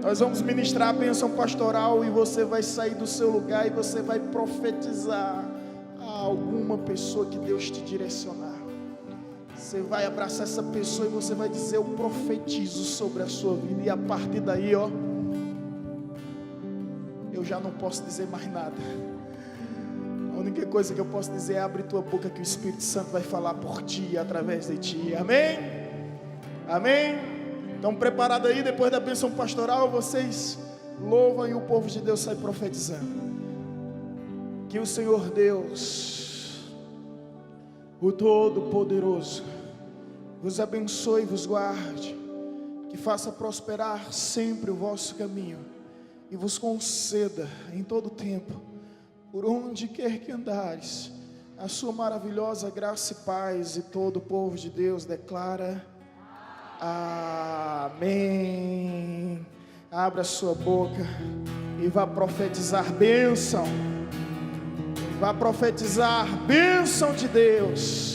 Nós vamos ministrar a bênção pastoral e você vai sair do seu lugar e você vai profetizar a alguma pessoa que Deus te direcionar. Você vai abraçar essa pessoa e você vai dizer: eu profetizo sobre a sua vida. E a partir daí, ó, eu já não posso dizer mais nada. A única coisa que eu posso dizer é: abre tua boca que o Espírito Santo vai falar por ti e através de ti. Amém? Amém? Estão preparados aí? Depois da bênção pastoral, vocês louvam e o povo de Deus sai profetizando. Que o Senhor Deus, o Todo-Poderoso, vos abençoe e vos guarde, que faça prosperar sempre o vosso caminho e vos conceda em todo tempo, por onde quer que andares, a sua maravilhosa graça e paz. E todo o povo de Deus declara: amém. Abra a sua boca e vá profetizar bênção. Vá profetizar bênção de Deus.